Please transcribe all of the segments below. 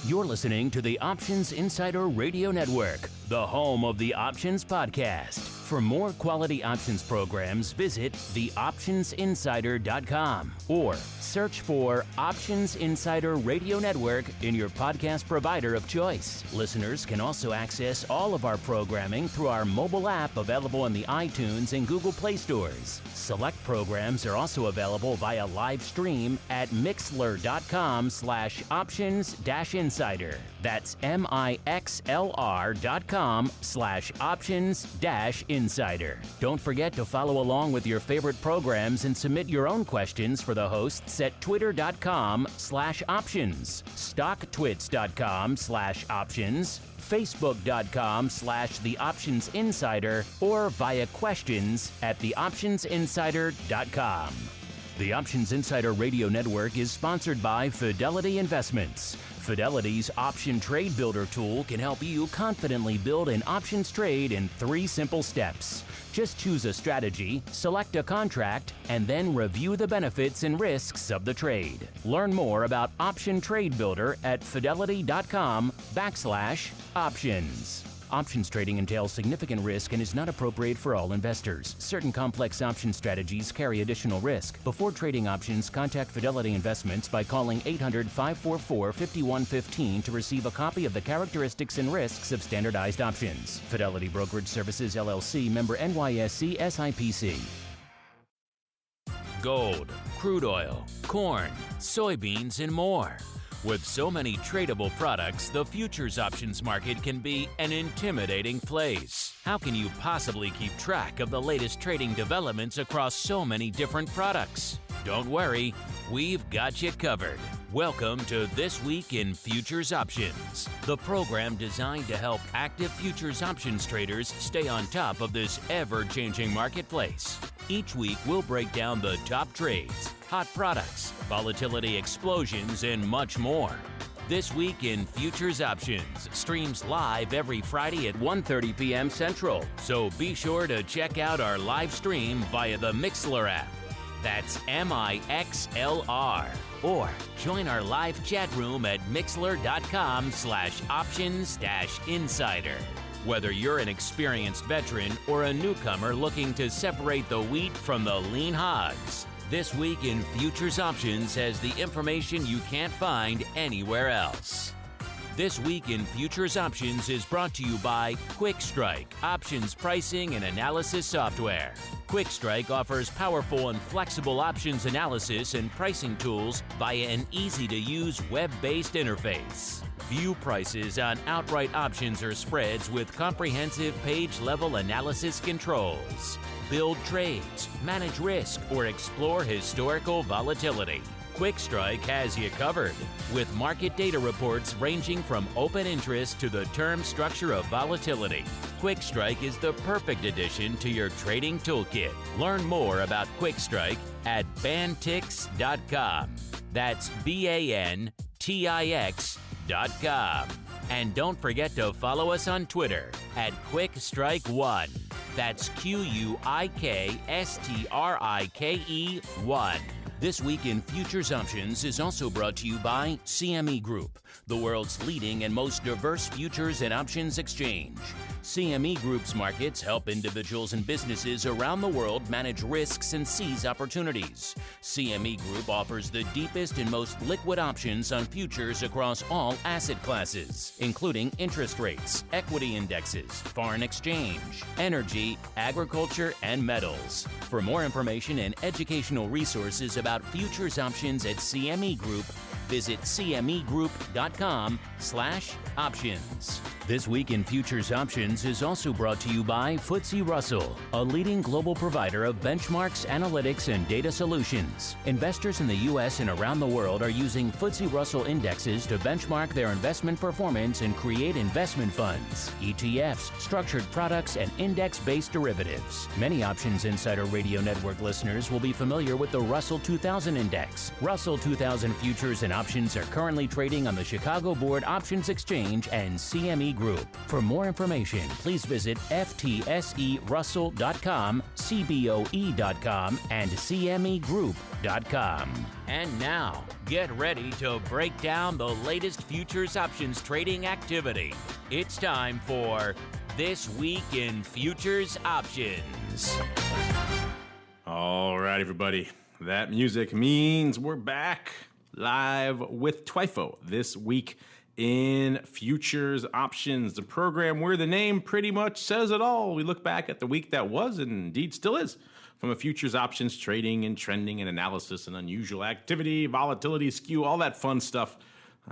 You're listening to the Options Insider Radio Network, the home of the Options Podcast. For more quality options programs, visit theoptionsinsider.com or search for Options Insider Radio Network in your podcast provider of choice. Listeners can also access all of our programming through our mobile app available in the iTunes and Google Play stores. Select programs are also available via live stream at mixlr.com/options-insider. That's mixlr.com/options-insider. Don't forget to follow along with your favorite programs and submit your own questions for the hosts at twitter.com/options, stocktwits.com/options, facebook.com/theoptionsinsider, or via questions at theoptionsinsider.com. The Options Insider Radio Network is sponsored by Fidelity Investments. Fidelity's Option Trade Builder tool can help you confidently build an options trade in 3 simple steps. Just choose a strategy, select a contract, and then review the benefits and risks of the trade. Learn more about Option Trade Builder at fidelity.com/options. Options trading entails significant risk and is not appropriate for all investors. Certain complex option strategies carry additional risk. Before trading options, contact Fidelity Investments by calling 800-544-5115 to receive a copy of the characteristics and risks of standardized options. Fidelity Brokerage Services, LLC, member NYSE SIPC. Gold, crude oil, corn, soybeans, and more. With so many tradable products, the futures options market can be an intimidating place. How can you possibly keep track of the latest trading developments across so many different products? Don't worry, we've got you covered. Welcome to This Week in Futures Options, the program designed to help active futures options traders stay on top of this ever-changing marketplace. Each week, we'll break down the top trades, hot products, volatility explosions, and much more. This Week in Futures Options streams live every Friday at 1:30 p.m. Central, so be sure to check out our live stream via the Mixlr app. That's MIXLR. Or join our live chat room at mixlr.com/options-insider. Whether you're an experienced veteran or a newcomer looking to separate the wheat from the lean hogs, This Week in Futures Options has the information you can't find anywhere else. This Week in Futures Options is brought to you by QuickStrike, options pricing and analysis software. QuickStrike offers powerful and flexible options analysis and pricing tools via an easy-to-use web-based interface. View prices on outright options or spreads with comprehensive page-level analysis controls. Build trades, manage risk, or explore historical volatility. QuickStrike has you covered, with market data reports ranging from open interest to the term structure of volatility. QuickStrike is the perfect addition to your trading toolkit. Learn more about QuickStrike at bantix.com. That's BANTIX.com. And don't forget to follow us on Twitter at QuickStrike1. That's QUIKSTRIKE1. This Week in Futures Options is also brought to you by CME Group, the world's leading and most diverse futures and options exchange. CME Group's markets help individuals and businesses around the world manage risks and seize opportunities. CME Group offers the deepest and most liquid options on futures across all asset classes, including interest rates, equity indexes, foreign exchange, energy, agriculture, and metals. For more information and educational resources about futures options at CME Group, visit cmegroup.com/options. This Week in Futures Options is also brought to you by FTSE Russell, a leading global provider of benchmarks, analytics, and data solutions. Investors in the U.S. and around the world are using FTSE Russell indexes to benchmark their investment performance and create investment funds, ETFs, structured products, and index-based derivatives. Many Options Insider Radio Network listeners will be familiar with the Russell 2000 Index. Russell 2000 futures and options are currently trading on the Chicago Board Options Exchange and CME Group. For more information, please visit ftserussell.com, cboe.com, and cmegroup.com. And now, get ready to break down the latest futures options trading activity. It's time for This Week in Futures Options. All right, everybody. That music means we're back live with TWIFO this week in Futures Options, the program where the name pretty much says it all. We look back at the week that was and indeed still is from a futures options trading and trending and analysis and unusual activity, volatility, skew, all that fun stuff.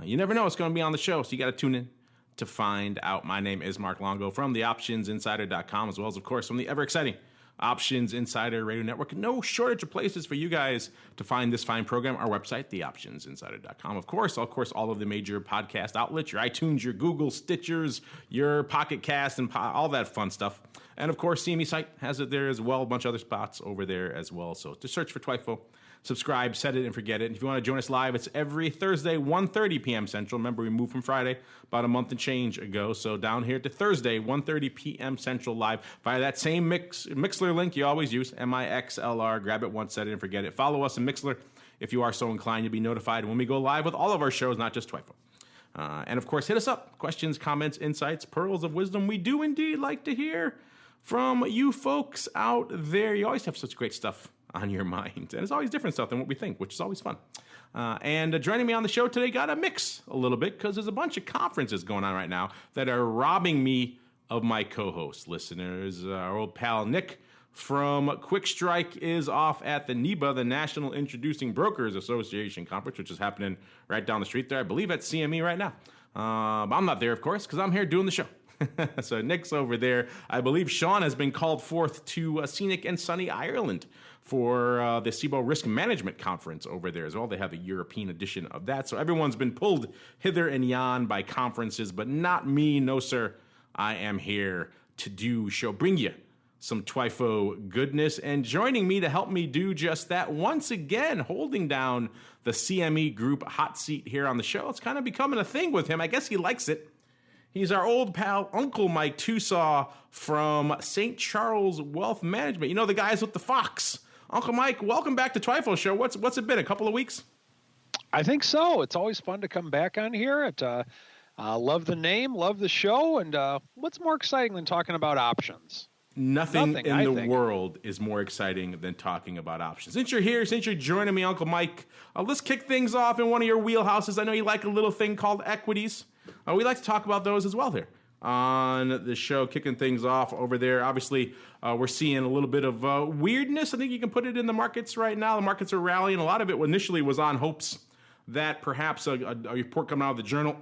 You never know what's going to be on the show, so you got to tune in to find out. My name is Mark Longo from the OptionsInsider.com, as well as, of course, from the ever-exciting Options Insider Radio Network. No shortage of places for you guys to find this fine program. Our website, theoptionsinsider.com. Of course, all of the major podcast outlets, your iTunes, your Google, Stitchers, your Pocket Cast, and all that fun stuff. And of course, CME site has it there as well. A bunch of other spots over there as well. So to search for TWIFO, subscribe, set it and forget it. And if you want to join us live, it's every Thursday, 1:30 p.m. Central. Remember, we moved from Friday about a month and change ago. So down here to Thursday, 1:30 p.m. Central live via that same Mixler link you always use, MIXLR. Grab it once, set it and forget it. Follow us in Mixler. If you are so inclined, you'll be notified when we go live with all of our shows, not just TWIFO. And of course, hit us up. Questions, comments, insights, pearls of wisdom. We do indeed like to hear from you folks out there. You always have such great stuff on your mind. And it's always different stuff than what we think, which is always fun. And joining me on the show today, got to mix a little bit because there's a bunch of conferences going on right now that are robbing me of my co-host listeners. Our old pal Nick from Quick Strike is off at the NIBA, the National Introducing Brokers Association Conference, which is happening right down the street there, I believe at CME right now. I'm not there, of course, because I'm here doing the show. So Nick's over there. I believe Sean has been called forth to scenic and sunny Ireland for the SIBO Risk Management Conference over there as well. They have a European edition of that. So everyone's been pulled hither and yon by conferences, but not me. No, sir. I am here to bring you some TWIFO goodness. And joining me to help me do just that, once again, holding down the CME Group hot seat here on the show. It's kind of becoming a thing with him. I guess he likes it. He's our old pal, Uncle Mike Tusaw from St. Charles Wealth Management. You know, the guys with the fox. Uncle Mike, welcome back to TWIFO Show. What's it been, a couple of weeks? I think so. It's always fun to come back on here. Love the name, love the show, and what's more exciting than talking about options? Nothing in the world is more exciting than talking about options. Since you're here, since you're joining me, Uncle Mike, let's kick things off in one of your wheelhouses. I know you like a little thing called equities. We like to talk about those as well here on the show, kicking things off over there. Obviously, we're seeing a little bit of weirdness. I think you can put it in the markets right now. The markets are rallying. A lot of it initially was on hopes that perhaps a report coming out of the journal,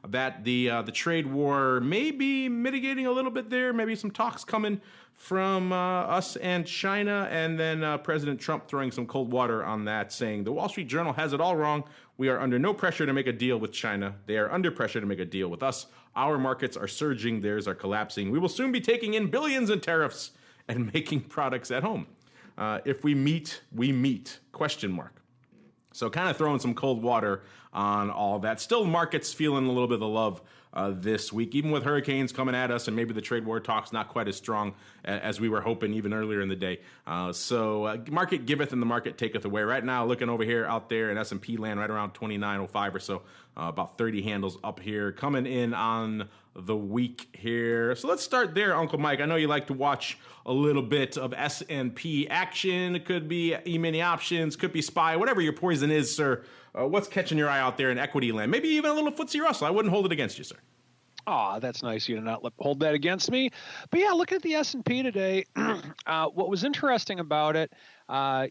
that the trade war may be mitigating a little bit there. Maybe some talks coming from us and China, and then President Trump throwing some cold water on that, saying the Wall Street Journal has it all wrong. We are under no pressure to make a deal with China. They are under pressure to make a deal with us. Our markets are surging. Theirs are collapsing. We will soon be taking in billions in tariffs and making products at home. If we meet, we meet, ? So kind of throwing some cold water on all that. Still, markets feeling a little bit of the love this week, even with hurricanes coming at us and maybe the trade war talks not quite as strong as we were hoping even earlier in the day. So market giveth and the market taketh away. Right now, looking over here out there in S&P land right around 29.05 or so, about 30 handles up here, coming in on the week here. So let's start there, Uncle Mike. I know you like to watch a little bit of S&P action. It could be E-mini options, could be SPY, whatever your poison is, sir. What's catching your eye out there in equity land? Maybe even a little FTSE Russell. I wouldn't hold it against you, sir. Oh, that's nice of you to not hold that against me. But yeah, look at the S&P today. What was interesting about it,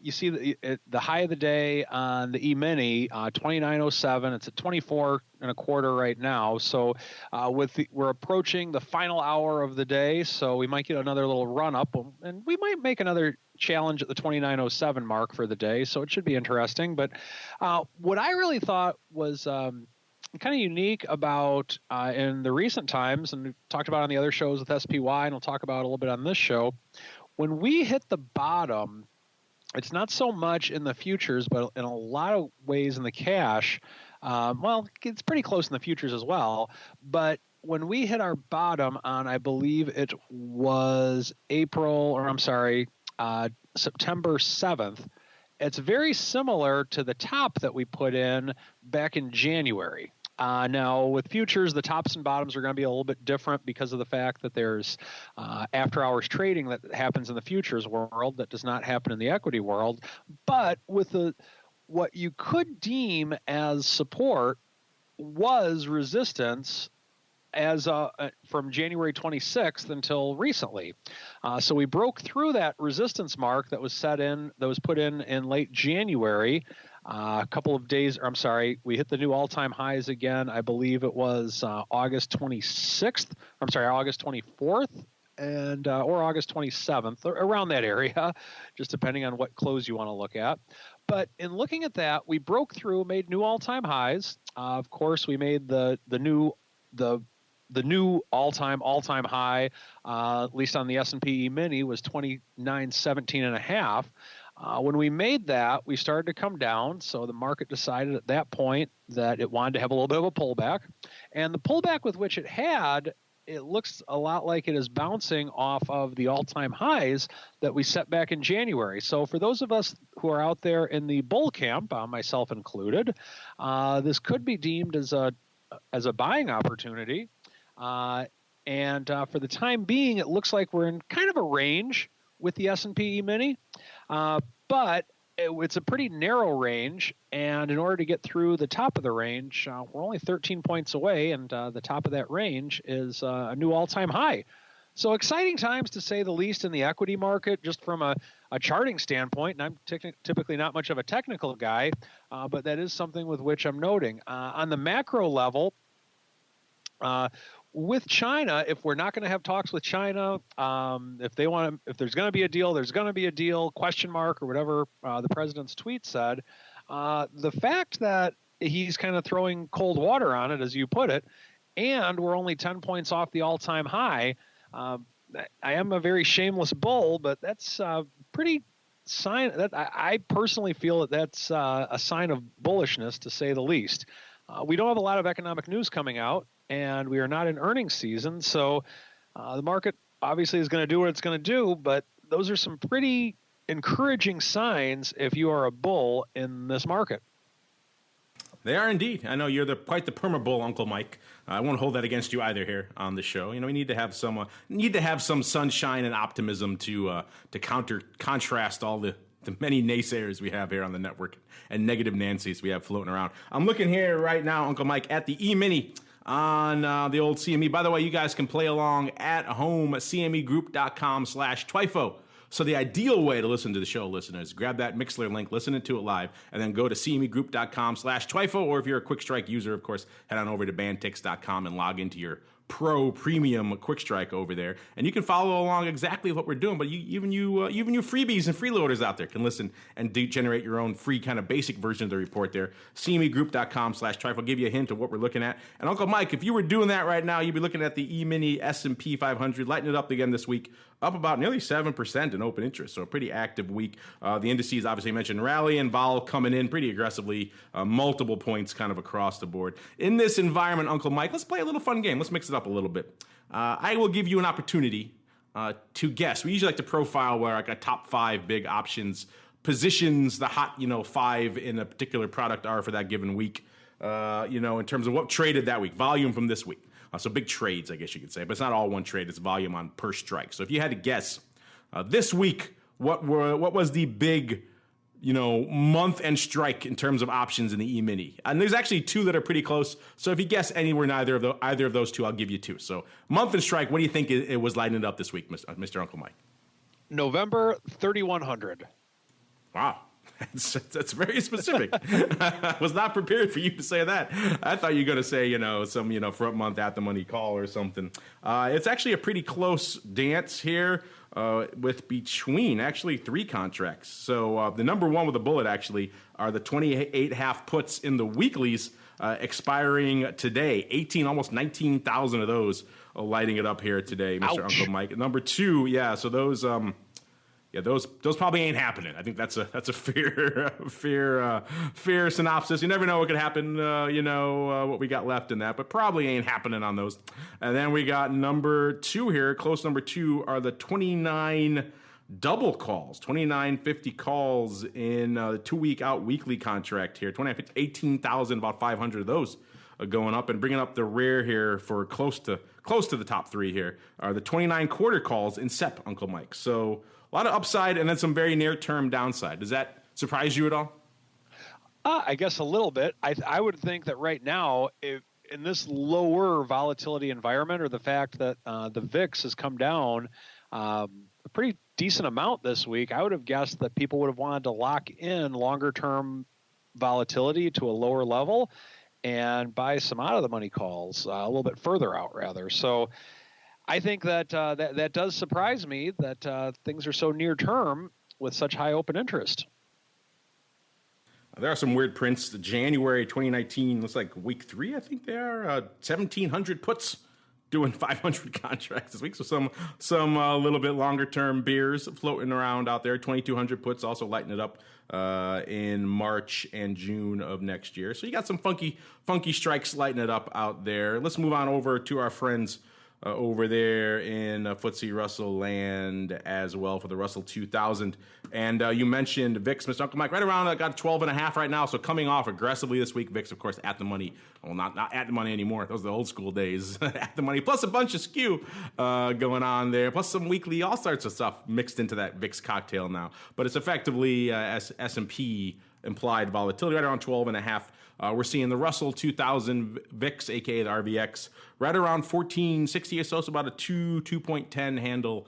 you see the high of the day on the E-mini, 2907. It's at 24.25 right now. So we're approaching the final hour of the day, so we might get another little run up, and we might make another challenge at the 2907 mark for the day. So it should be interesting. But what I really thought was kind of unique about in the recent times, and we've talked about on the other shows with SPY, and we'll talk about a little bit on this show, when we hit the bottom, it's not so much in the futures, but in a lot of ways in the cash, Well, it's pretty close in the futures as well. But when we hit our bottom on, I believe it was September 7th, it's very similar to the top that we put in back in January. Now, with futures, the tops and bottoms are going to be a little bit different because of the fact that there's after-hours trading that happens in the futures world that does not happen in the equity world. But with what you could deem as support was resistance as from January 26th until recently. So we broke through that resistance mark that was put in late January. A couple of days, we hit the new all-time highs again. I believe it was August 24th or August 27th, around that area, just depending on what close you want to look at. But in looking at that, we broke through, made new all-time highs. Of course, we made the new all-time high, at least on the S&P E-mini, was 2917.5. When we made that, we started to come down. So the market decided at that point that it wanted to have a little bit of a pullback. And the pullback with which it had, it looks a lot like it is bouncing off of the all-time highs that we set back in January. So for those of us who are out there in the bull camp, myself included, this could be deemed as a buying opportunity. And for the time being, it looks like we're in kind of a range with the S&P E-mini, but it's a pretty narrow range. And in order to get through the top of the range, we're only 13 points away, and the top of that range is a new all-time high. So exciting times, to say the least, in the equity market, just from a charting standpoint. And I'm typically not much of a technical guy, but that is something with which I'm noting. On the macro level, with China, if we're not going to have talks with China, if there's going to be a deal, there's going to be a deal, question mark, or whatever the president's tweet said. The fact that he's kind of throwing cold water on it, as you put it, and we're only 10 points off the all-time high. I am a very shameless bull, but that's pretty sign that I personally feel that's a sign of bullishness, to say the least. We don't have a lot of economic news coming out, and we are not in earnings season, so the market obviously is going to do what it's going to do, but those are some pretty encouraging signs if you are a bull in this market. They are indeed. I know you're quite the perma bull, Uncle Mike. I won't hold that against you either here on the show. You know, we need to have some sunshine and optimism to contrast all the many naysayers we have here on the network and negative Nancys we have floating around. I'm looking here right now, Uncle Mike, at the E-mini on the old CME. By the way, you guys can play along at home at cmegroup.com/Twifo. So the ideal way to listen to the show, listeners, grab that Mixler link, listen to it live, and then go to cmegroup.com/Twifo. Or if you're a Quick Strike user, of course, head on over to bandtix.com and log into your Pro Premium Quick Strike over there, and you can follow along exactly what we're doing. But even you freebies and freeloaders out there can listen and generate your own free kind of basic version of the report there. cmegroup.com/Trife will give you a hint of what we're looking at. And Uncle Mike, if you were doing that right now, you'd be looking at the E-mini S&P 500, lighting it up again this week, up about nearly 7% in open interest. So a pretty active week. The indices, obviously mentioned, rally and vol coming in pretty aggressively, multiple points kind of across the board. In this environment, Uncle Mike, let's play a little fun game. Let's mix it up a little bit. I will give you an opportunity to guess. We usually like to profile where like a top 5 big options positions, the hot 5 in a particular product are for that given week. In terms of what traded that week, volume from this week. So big trades, I guess you could say, but it's not all one trade. It's volume on per strike. So if you had to guess this week, what was the big month and strike in terms of options in the E-mini? And there's actually 2 that are pretty close. So if you guess anywhere in either of those 2, I'll give you 2. So month and strike, what do you think it was lighting it up this week, Mr. Uncle Mike? November 3100. Wow. That's very specific. I was not prepared for you to say that. I thought you were going to say, some, front month at the money call or something. It's actually a pretty close dance here with between actually 3 contracts. So the number one with a bullet actually are the 28 half puts in the weeklies expiring today. Almost 19,000 of those lighting it up here today, Mr. Ouch. Uncle Mike. Number 2, yeah, so those... Yeah, those probably ain't happening. I think that's a fair synopsis. You never know what could happen. What we got left in that, but probably ain't happening on those. And then we got number 2 here. Close number 2 are the 29 double calls, 29.50 calls in the 2-week out weekly contract here. 29.50, 18,000, about 500 of those going up, and bringing up the rear here for close to the top 3 here are the 29 quarter calls in SEP, Uncle Mike. So a lot of upside and then some very near-term downside. Does that surprise you at all? I guess a little bit. I would think that right now, in this lower volatility environment, or the fact that the VIX has come down a pretty decent amount this week, I would have guessed that people would have wanted to lock in longer-term volatility to a lower level and buy some out-of-the-money calls a little bit further out, rather. So I think that that does surprise me that things are so near-term with such high open interest. There are some weird prints. The January 2019 looks like week 3, I think they are. 1,700 puts doing 500 contracts this week. So some little bit longer term beers floating around out there. 2,200 puts also lighting it up in March and June of next year. So you got some funky strikes lighting it up out there. Let's move on over to our friends over there in FTSE Russell land as well for the Russell 2000. And you mentioned VIX, Mr. Uncle Mike, right around got 12.5 right now. So coming off aggressively this week. VIX, of course, at the money. Well, not at the money anymore. Those are the old school days. At the money, plus a bunch of skew going on there, plus some weekly all sorts of stuff mixed into that VIX cocktail now. But it's effectively S&P implied volatility right around 12.5. We're seeing the Russell 2000 VIX, aka the RVX, right around 1460 or so, so about a 2.10 handle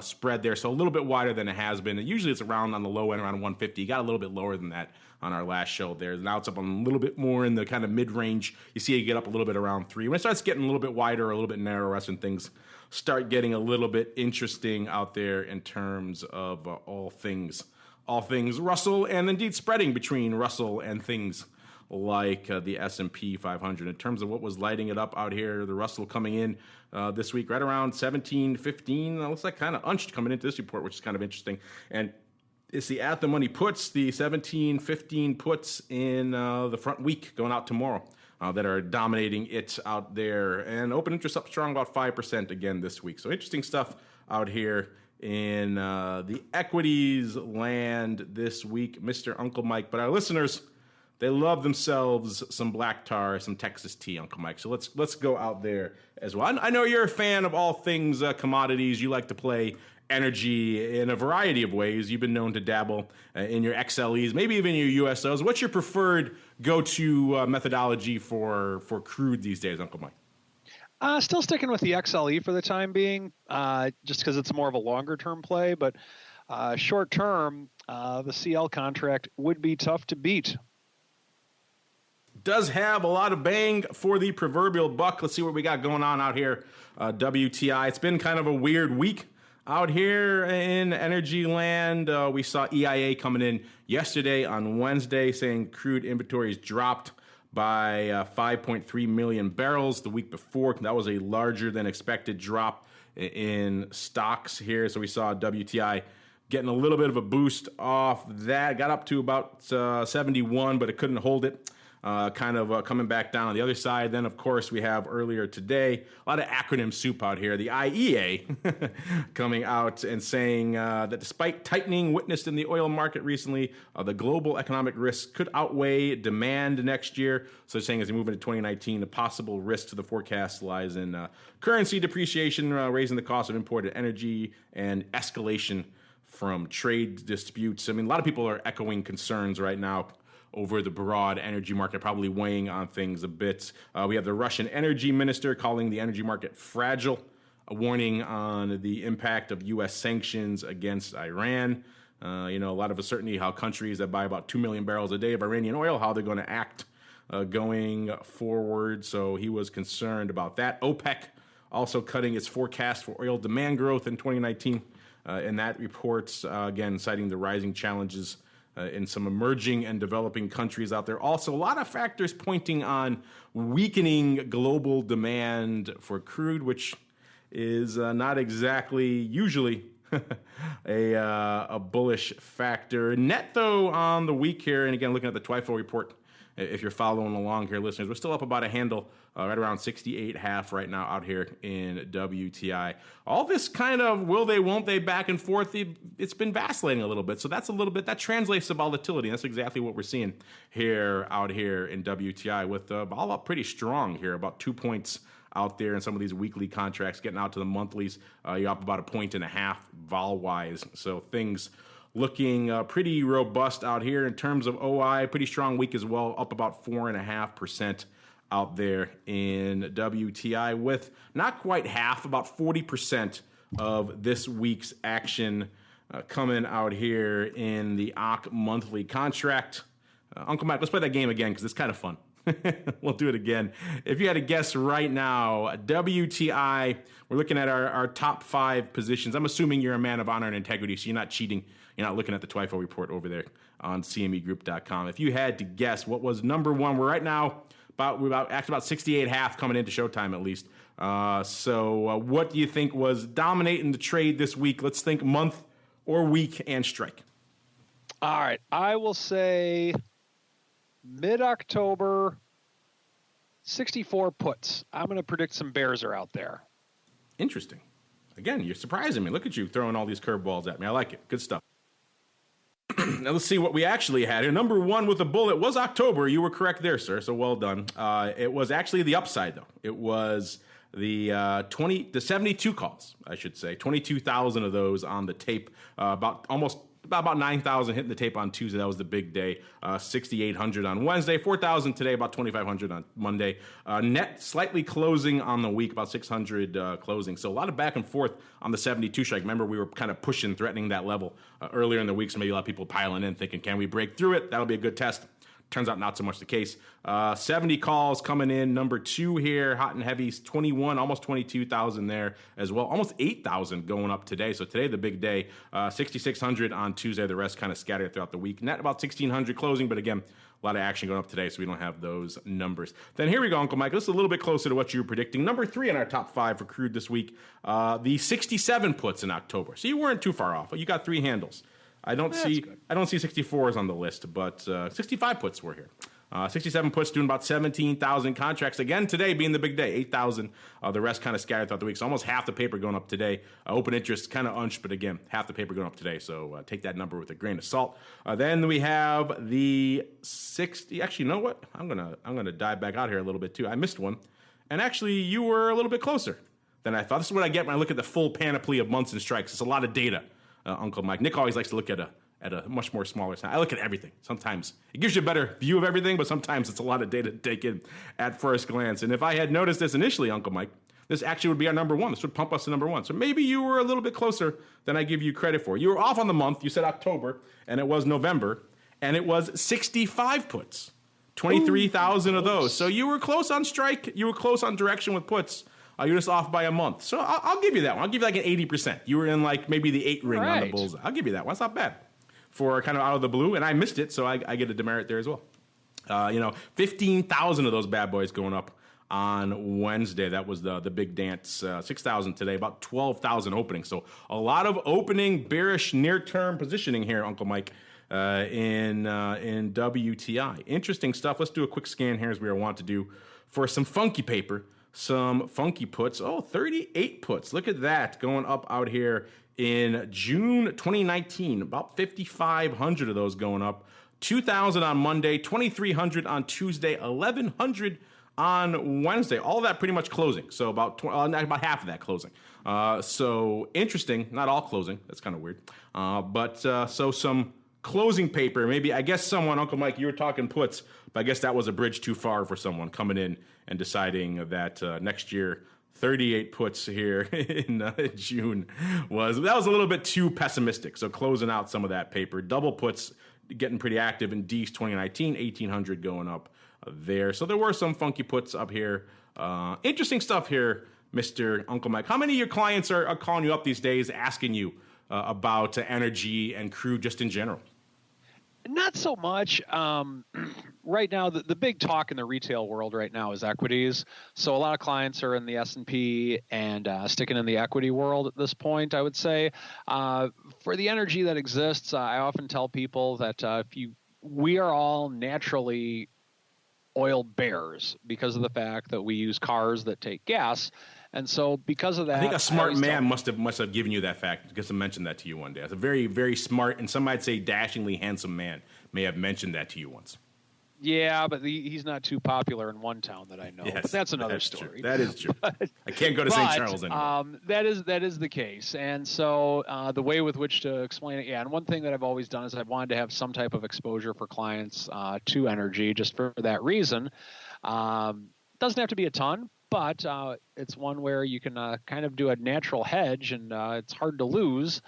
spread there. So a little bit wider than it has been. Usually it's around on the low end, around 150. Got a little bit lower than that on our last show there. Now it's up on a little bit more in the kind of mid-range. You see it get up a little bit around 3. When it starts getting a little bit wider or a little bit narrower, that's when things start getting a little bit interesting out there in terms of all things Russell, and indeed spreading between Russell and things like the S&P 500. In terms of what was lighting it up out here, the Russell coming in this week right around 1715. Looks like kind of unched coming into this report, which is kind of interesting. And it's the at the money puts, the 1715 puts in the front week going out tomorrow that are dominating it out there. And open interest up strong, about 5% again this week. So interesting stuff out here in the equities land this week, Mr. Uncle Mike. But our listeners, they love themselves some black tar, some Texas tea, Uncle Mike. So let's go out there as well. I know you're a fan of all things commodities. You like to play energy in a variety of ways. You've been known to dabble in your XLEs, maybe even your USOs. What's your preferred go-to methodology for crude these days, Uncle Mike? Still sticking with the XLE for the time being, just because it's more of a longer-term play. But short-term, the CL contract would be tough to beat. Does have a lot of bang for the proverbial buck. Let's see what we got going on out here. WTI. It's been kind of a weird week out here in energy land. We saw EIA coming in yesterday on Wednesday saying crude inventories dropped by 5.3 million barrels. The week before, that was a larger than expected drop in stocks here. So we saw WTI getting a little bit of a boost off that. Got up to about 71, but it couldn't hold it. Coming back down on the other side. Then, of course, we have earlier today, a lot of acronym soup out here. The IEA coming out and saying that despite tightening witnessed in the oil market recently, the global economic risks could outweigh demand next year. So they're saying as we move into 2019, the possible risk to the forecast lies in currency depreciation, raising the cost of imported energy, and escalation from trade disputes. I mean, a lot of people are echoing concerns right now over the broad energy market, probably weighing on things a bit. We have the Russian energy minister calling the energy market fragile, a warning on the impact of U.S. sanctions against Iran. A lot of uncertainty how countries that buy about 2 million barrels a day of Iranian oil, how they're going to act going forward. So he was concerned about that. OPEC also cutting its forecast for oil demand growth in 2019. And that reports, again, citing the rising challenges in some emerging and developing countries out there. Also, a lot of factors pointing on weakening global demand for crude, which is not exactly usually a bullish factor. Net, though, on the week here, and again, looking at the TWIFO report, if you're following along here, listeners, we're still up about a handle, right around 68.5 right now out here in WTI. All this kind of will they, won't they, back and forth, it's been vacillating a little bit. So that's a little bit, that translates to volatility. That's exactly what we're seeing here out here in WTI with all up pretty strong here, about 2 points out there in some of these weekly contracts, getting out to the monthlies. You're up about 1.5 vol-wise. So things looking pretty robust out here in terms of OI. Pretty strong week as well, up about 4.5% out there in WTI, with not quite half, about 40% of this week's action coming out here in the OC monthly contract. Uncle Mike, let's play that game again because it's kind of fun. We'll do it again. If you had to guess right now, WTI, we're looking at our top 5 positions. I'm assuming you're a man of honor and integrity, so you're not cheating. You're not looking at the TWIFO report over there on CMEgroup.com. If you had to guess what was number 1, we're right now about 68.5 coming into showtime at least. So what do you think was dominating the trade this week? Let's think month or week and strike. All right. I will say mid-October, 64 puts. I'm going to predict some bears are out there. Interesting. Again, you're surprising me. Look at you throwing all these curveballs at me. I like it. Good stuff. Now let's see what we actually had here. Number 1 with a bullet was October. You were correct there, sir. So well done. It was actually the upside, though. It was the 72 calls, I should say. 22,000 of those on the tape. About 9,000 hitting the tape on Tuesday. That was the big day. 6,800 on Wednesday. 4,000 today. About 2,500 on Monday. Net slightly closing on the week. About 600 closing. So a lot of back and forth on the 72 strike. Remember, we were kind of pushing, threatening that level earlier in the week. So maybe a lot of people piling in thinking, can we break through it? That'll be a good test. Turns out not so much the case. 70 calls coming in. Number 2 here, hot and heavy, 21, almost 22,000 there as well. Almost 8,000 going up today. So today, the big day. 6,600 on Tuesday. The rest kind of scattered throughout the week. Net about 1,600 closing, but again, a lot of action going up today, so we don't have those numbers. Then here we go, Uncle Mike. This is a little bit closer to what you were predicting. Number 3 in our top 5 for crude this week. The 67 puts in October. So you weren't too far off. You got 3 handles. I don't see 64s on the list, but 65 puts were here. 67 puts doing about 17,000 contracts. Again, today being the big day, 8,000. The rest kind of scattered throughout the week. So almost half the paper going up today. Open interest kind of unched, but again, half the paper going up today. So take that number with a grain of salt. Then we have the 60. Actually, you know what? I'm gonna dive back out here a little bit too. I missed one, and actually, you were a little bit closer than I thought. This is what I get when I look at the full panoply of months and strikes. It's a lot of data. Uncle Mike. Nick always likes to look at a much more smaller size. I look at everything. Sometimes it gives you a better view of everything, but sometimes it's a lot of data to take in at first glance. And if I had noticed this initially, Uncle Mike, this actually would be our number 1. This would pump us to number 1. So maybe you were a little bit closer than I give you credit for. You were off on the month. You said October, and it was November, and it was 65 puts. 23,000 of those. So you were close on strike. You were close on direction with puts. You're just off by a month. So I'll give you that one. I'll give you like an 80%. You were in like maybe the 8 ring on the bullseye. I'll give you that one. It's not bad for kind of out of the blue. And I missed it, so I get a demerit there as well. 15,000 of those bad boys going up on Wednesday. That was the big dance. 6,000 today, about 12,000 opening. So a lot of opening bearish near-term positioning here, Uncle Mike, in WTI. Interesting stuff. Let's do a quick scan here as we want to do for some funky paper. Some funky puts. 38 puts. Look at that going up out here in June 2019. About 5,500 of those going up. 2,000 on Monday, 2,300 on Tuesday, 1,100 on Wednesday. All of that pretty much closing. So about half of that closing. So interesting. Not all closing. That's kind of weird. So some closing paper. Maybe, I guess someone, Uncle Mike, you were talking puts, but I guess that was a bridge too far for someone coming in and deciding that next year, 38 puts here in June was a little bit too pessimistic. So closing out some of that paper. Double puts getting pretty active in D's 2019, 1,800 going up there. So there were some funky puts up here. Interesting stuff here, Mr. Uncle Mike. How many of your clients are calling you up these days asking you about energy and crude just in general? Not so much. right now, the big talk in the retail world right now is equities. So a lot of clients are in the S&P and sticking in the equity world at this point, I would say. For the energy that exists, I often tell people that we are all naturally oil bears because of the fact that we use cars that take gas. And so because of that, I think a smart man must have given you that fact, because I mentioned that to you one day. It's a very, very smart, and some might say dashingly handsome man may have mentioned that to you once. Yeah, but he's not too popular in one town that I know. Yes, but that's another story. True. That is true. I can't go to St. Charles anymore. That is the case. And so the way with which to explain it, and one thing that I've always done is I've wanted to have some type of exposure for clients to energy just for that reason. Doesn't have to be a ton, but it's one where you can kind of do a natural hedge, and it's hard to lose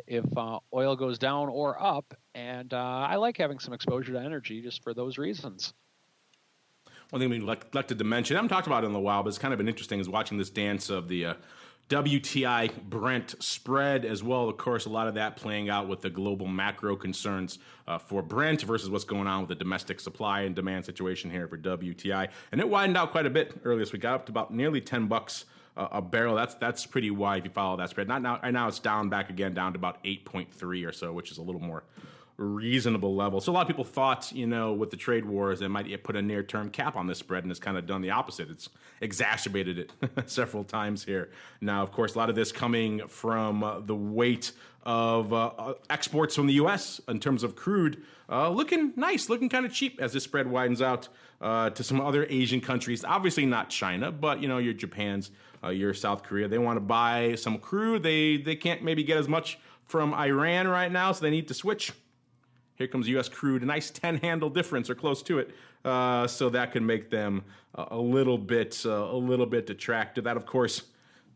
if oil goes down or up. And I like having some exposure to energy just for those reasons. One thing we neglected to mention, I haven't talked about it in a while, but it's kind of been interesting, is watching this dance of the WTI Brent spread, as well, of course, a lot of that playing out with the global macro concerns for Brent versus what's going on with the domestic supply and demand situation here for WTI. And it widened out quite a bit earlier this week. Got up to about nearly $10 a barrel. That's pretty wide if you follow that spread. Not now. Right now it's down back again, down to about 8.3 or so, which is a little more reasonable level. So a lot of people thought, with the trade wars, they might put a near-term cap on this spread, and it's kind of done the opposite. It's exacerbated it several times here. Now, of course, a lot of this coming from the weight of exports from the U.S. in terms of crude, looking nice, looking kind of cheap as this spread widens out to some other Asian countries. Obviously not China, but, your Japans, your South Korea. They want to buy some crude. They can't maybe get as much from Iran right now, so they need to switch. Here comes U.S. crude, a nice 10-handle difference or close to it, so that can make them a little bit attractive. That, of course,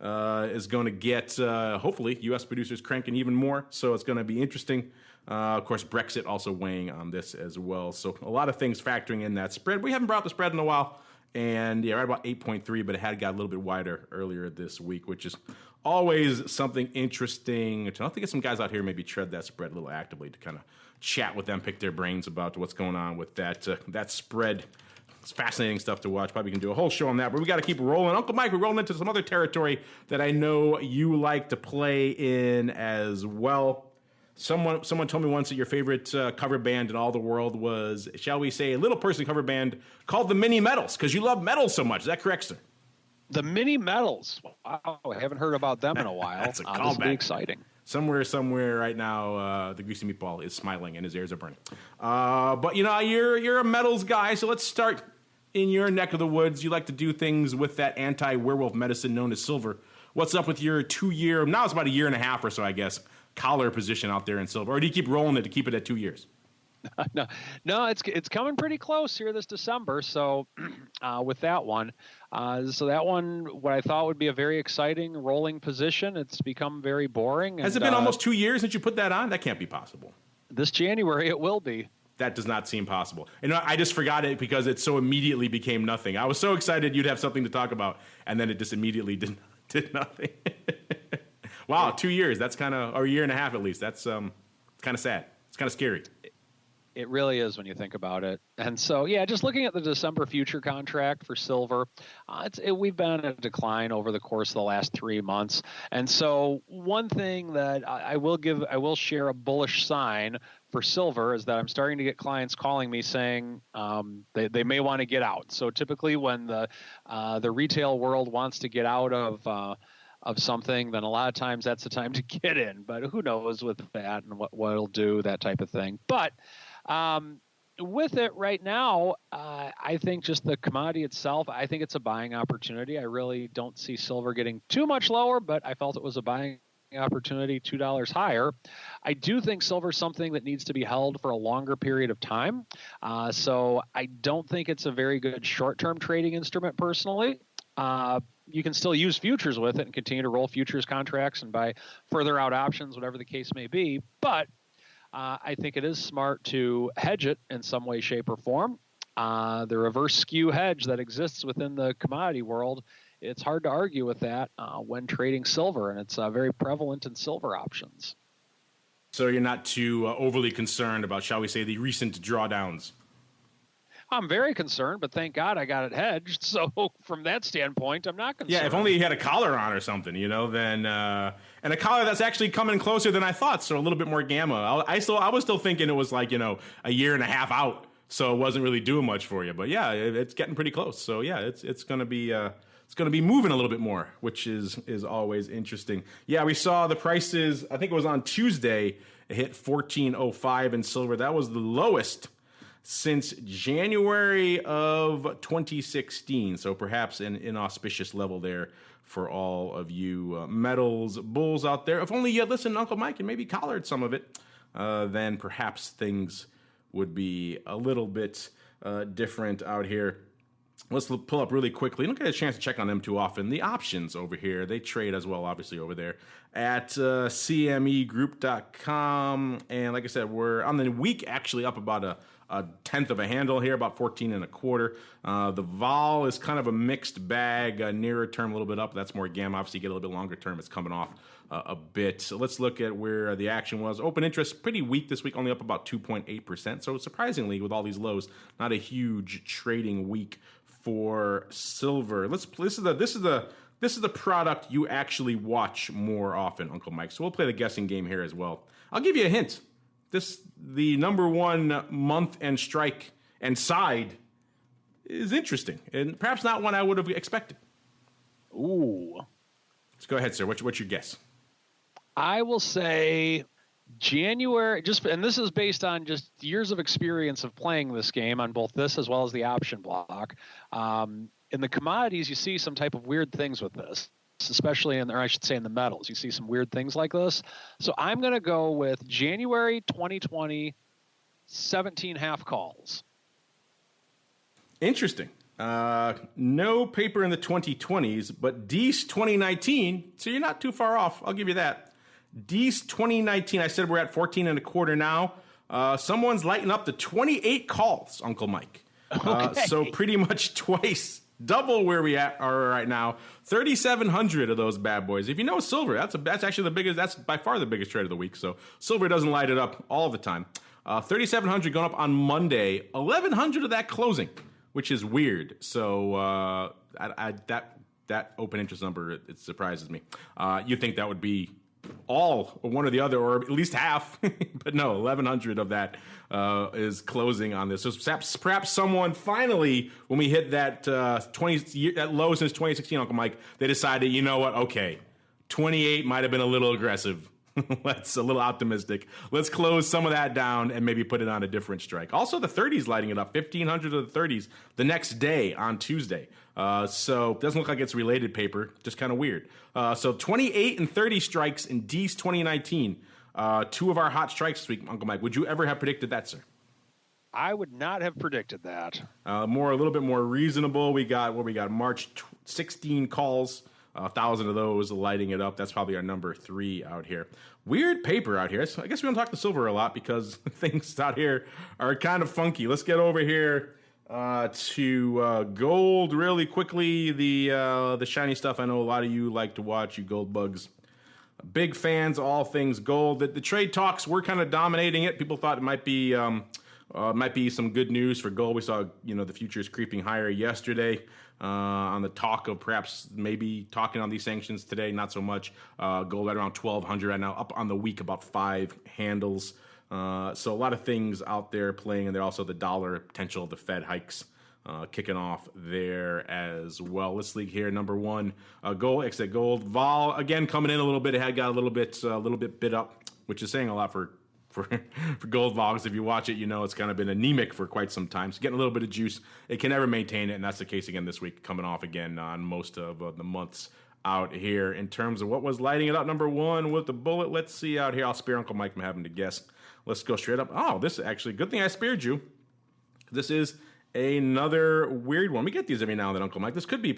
is going to get hopefully U.S. producers cranking even more. So it's going to be interesting. Of course, Brexit also weighing on this as well. So a lot of things factoring in that spread. We haven't brought the spread in a while, and right about 8.3, but it had got a little bit wider earlier this week, which is always something interesting. I'll have to get some guys out here maybe tread that spread a little actively to kind of chat with them, pick their brains about what's going on with that spread. It's fascinating stuff to watch. Probably can do a whole show on that, but we got to keep rolling. Uncle Mike, we're rolling into some other territory that I know you like to play in as well. Someone told me once that your favorite cover band in all the world was, shall we say, a little person cover band called the Mini Metals, because you love metals so much. Is that correct, sir? The Mini Metals. Wow, I haven't heard about them in a while. That's a callback. This will be exciting. Somewhere right now, the Greasy Meatball is smiling and his ears are burning. But you're a metals guy, so let's start in your neck of the woods. You like to do things with that anti-werewolf medicine known as silver. What's up with your 2-year? Now it's about a year and a half or so, I guess, collar position out there in silver, or do you keep rolling it to keep it at 2 years? No, it's coming pretty close here this December. So with that one, what I thought would be a very exciting rolling position, it's become very boring. Has it been almost 2 years since you put that on? That can't be possible. This January it will be. That does not seem possible. I just forgot it because it so immediately became nothing. I was so excited you'd have something to talk about, and then it just immediately did nothing. Wow, 2 years. That's kind of, or a year and a half at least. That's kind of sad. It's kind of scary. It really is when you think about it. And so, just looking at the December future contract for silver, we've been in a decline over the course of the last 3 months. And so one thing that I will share a bullish sign for silver is that I'm starting to get clients calling me saying they may want to get out. So typically when the retail world wants to get out of something, then a lot of times that's the time to get in. But who knows with that and what it'll do, that type of thing. But with it right now, I think just the commodity itself, I think it's a buying opportunity. I really don't see silver getting too much lower, but I felt it was a buying opportunity, $2 higher. I do think silver is something that needs to be held for a longer period of time. So I don't think it's a very good short-term trading instrument personally. You can still use futures with it and continue to roll futures contracts and buy further out options, whatever the case may be. But I think it is smart to hedge it in some way, shape, or form. The reverse skew hedge that exists within the commodity world, it's hard to argue with that when trading silver, and it's very prevalent in silver options. So you're not too overly concerned about, shall we say, the recent drawdowns? I'm very concerned, but thank God I got it hedged. So from that standpoint, I'm not concerned. Yeah, if only he had a collar on or something, then and a collar that's actually coming closer than I thought, so a little bit more gamma. I was still thinking it was like, a year and a half out, so it wasn't really doing much for you. But yeah, it's getting pretty close. So yeah, it's going to be moving a little bit more, which is always interesting. Yeah, we saw the prices, I think it was on Tuesday, it hit 14.05 in silver. That was the lowest since January of 2016. So perhaps an inauspicious level there for all of you metals bulls out there. If only you had listened to Uncle Mike and maybe collared some of it, then perhaps things would be a little bit different out here. Let's pull up really quickly. Don't get a chance to check on them too often. The options over here, they trade as well, obviously, over there at cmegroup.com. And like I said, we're on the week actually up about a tenth of a handle here, about 14 and a quarter. The vol is kind of a mixed bag, nearer term a little bit up. That's more gamma. Obviously, you get a little bit longer term. It's coming off a bit. So let's look at where the action was. Open interest pretty weak this week, only up about 2.8%. So surprisingly, with all these lows, not a huge trading week for silver. This is the product you actually watch more often, Uncle Mike. So we'll play the guessing game here as well. I'll give you a hint. The number one month and strike and side is interesting, and perhaps not one I would have expected. Ooh. Let's go ahead, sir. What's your guess? I will say January, and this is based on just years of experience of playing this game on both this as well as the option block. In the commodities, you see some type of weird things with this, especially in the metals. You see some weird things like this. So I'm going to go with January 2020, 17 half calls. Interesting. No paper in the 2020s, but Dees 2019. So you're not too far off. I'll give you that. Dees 2019. I said we're at 14 and a quarter now. Someone's lighting up to 28 calls, Uncle Mike. Okay. So pretty much double where we are right now. 3,700 of those bad boys. If you know silver, that's actually the biggest. That's by far the biggest trade of the week. So silver doesn't light it up all the time. 3,700 going up on Monday. 1,100 of that closing, which is weird. So that open interest number, it surprises me. You think that would be all or one or the other, or at least half, but no, 1,100 of that is closing on this. So perhaps someone finally, when we hit that that low since 2016, Uncle Mike, they decided, you know what? Okay, 28 might have been a little aggressive. Let's a little optimistic. Let's close some of that down and maybe put it on a different strike. Also, the 30s lighting it up, 1,500 of the 30s the next day on Tuesday. So it doesn't look like it's related paper, just kind of weird. So 28 and 30 strikes in Dees 2019. Two of our hot strikes this week, Uncle Mike. Would you ever have predicted that, sir? I would not have predicted that. A little bit more reasonable. We got March 16 calls. 1,000 of those lighting it up. That's probably our number 3 out here. Weird paper out here. So I guess we don't talk to silver a lot because things out here are kind of funky. Let's get over here to gold really quickly. The shiny stuff I know a lot of you like to watch, you gold bugs. Big fans, all things gold. The trade talks were kind of dominating it. People thought it might be some good news for gold. We saw the futures creeping higher yesterday. On the talk of perhaps maybe talking on these sanctions today, not so much. Gold right around 1,200 right now, up on the week about 5 handles. So a lot of things out there playing, and there also the dollar potential of the Fed hikes kicking off there as well. Let's league here, number 1, gold. Exit gold vol again coming in a little bit. It had got a little bit bid up, which is saying a lot for gold vols. If you watch it, it's kind of been anemic for quite some time. So getting a little bit of juice, it can never maintain it, and that's the case again this week, coming off again on most of the months out here. In terms of what was lighting it up, number 1 with the bullet, let's see out here. I'll spare Uncle Mike from having to guess. Let's go straight up. Oh, this is actually, good thing I spared you. This is another weird one. We get these every now and then, Uncle Mike. This could be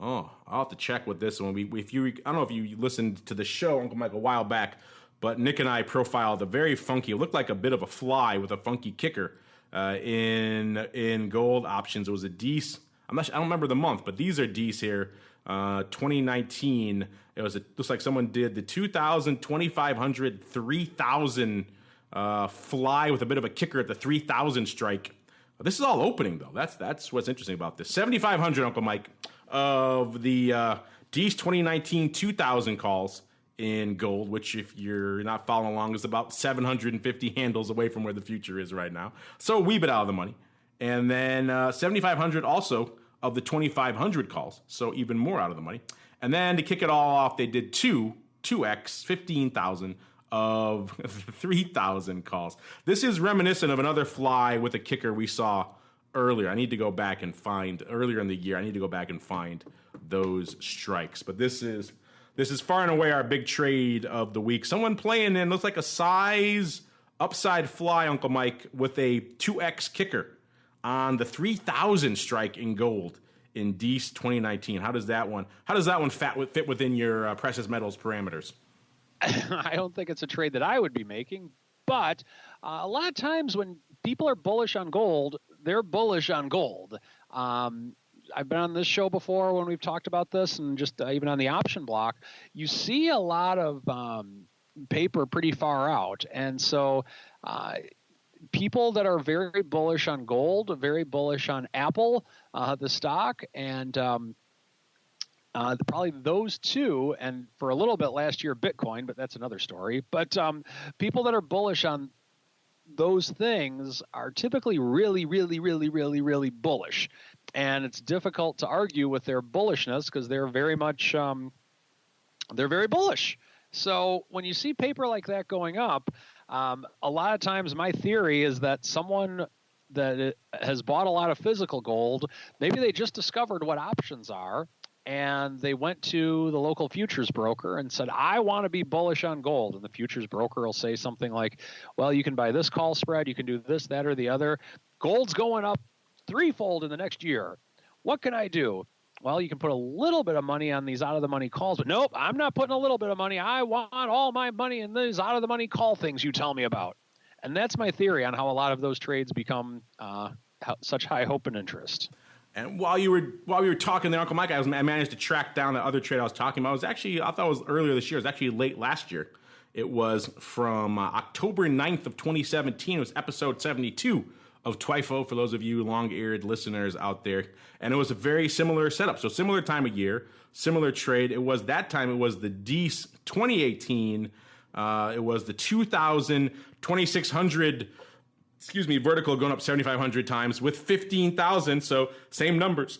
Oh, I'll have to check with this one. I don't know if you listened to the show, Uncle Mike, a while back, but Nick and I profiled a very funky, it looked like a bit of a fly with a funky kicker in gold options. It was a Dees. I don't remember the month, but these are Dees here. 2019. Looks like someone did the 2,000, 2,500, 3,000 fly with a bit of a kicker at the 3,000 strike. This is all opening, though. That's what's interesting about this. 7,500, Uncle Mike, of the D's 2019 2,000 calls in gold, which if you're not following along is about 750 handles away from where the future is right now. So a wee bit out of the money. And then 7,500 also of the 2,500 calls, so even more out of the money. And then to kick it all off, they did 2x, 15,000 of 3,000 calls. This is reminiscent of another fly with a kicker we saw earlier. I need to go back and find, earlier in the year, I need to go back and find those strikes. But this is far and away our big trade of the week. Someone playing in, looks like a size upside fly, Uncle Mike, with a 2x kicker on the 3,000 strike in gold in Dees 2019. How does that one fit within your precious metals parameters? I don't think it's a trade that I would be making, but a lot of times when people are bullish on gold, they're bullish on gold. I've been on this show before when we've talked about this, and just even on the option block, you see a lot of paper pretty far out. And so people that are very bullish on gold, very bullish on Apple, the stock, and probably those two, and for a little bit last year, Bitcoin, but that's another story. But people that are bullish on those things are typically really, really, really, really, really bullish. And it's difficult to argue with their bullishness because they're very much, they're very bullish. So when you see paper like that going up, a lot of times my theory is that someone that has bought a lot of physical gold, maybe they just discovered what options are, and they went to the local futures broker and said, I want to be bullish on gold. And the futures broker will say something like, well, you can buy this call spread, you can do this, that, or the other. Gold's going up threefold in the next year. What can I do? Well, you can put a little bit of money on these out-of-the-money calls, but nope, I'm not putting a little bit of money. I want all my money in these out-of-the-money call things you tell me about. And that's my theory on how a lot of those trades become such high hope and interest. And while you were talking there, Uncle Mike, I managed to track down the other trade I was talking about. I thought it was earlier this year. It was actually late last year. It was from October 9th of 2017. It was episode 72 of Twifo, for those of you long-eared listeners out there. And it was a very similar setup. So similar time of year, similar trade. It was the Dees 2018. It was the 2,000, 2,600 vertical going up 7,500 times with 15,000. So same numbers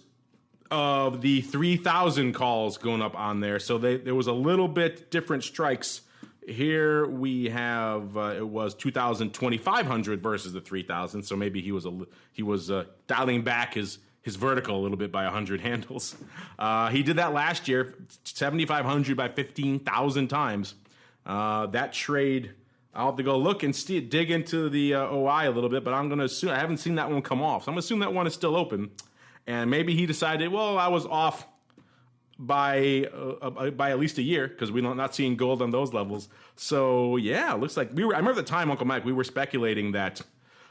of the 3,000 calls going up on there. So there was a little bit different strikes. Here we have it was 2,000, 2,500 versus the 3,000. So maybe he was dialing back his vertical a little bit by 100 handles. He did that last year, 7,500 by 15,000 times. That trade, I'll have to go look and dig into the OI a little bit, but I'm going to assume, I haven't seen that one come off. So I'm going to assume that one is still open. And maybe he decided, well, I was off by at least a year because we're not seeing gold on those levels. So, yeah, it looks like I remember at the time, Uncle Mike, we were speculating that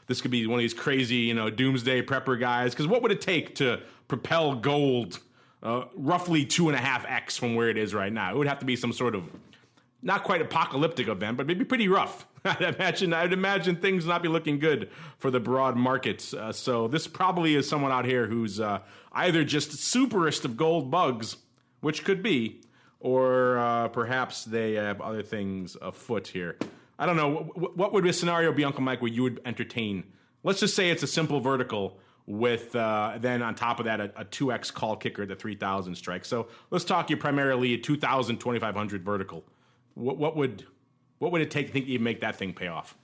this could be one of these crazy, doomsday prepper guys. Because what would it take to propel gold roughly 2.5x from where it is right now? It would have to be some sort of not quite apocalyptic event, but maybe pretty rough. I'd imagine things not be looking good for the broad markets. So this probably is someone out here who's either just superest of gold bugs, which could be, or perhaps they have other things afoot here. I don't know. What would a scenario be, Uncle Mike, where you would entertain? Let's just say it's a simple vertical with then on top of that a 2x call kicker at the 3,000 strike. So let's talk you primarily a 2,000, 2,500 vertical. What would it take to think you'd make that thing pay off?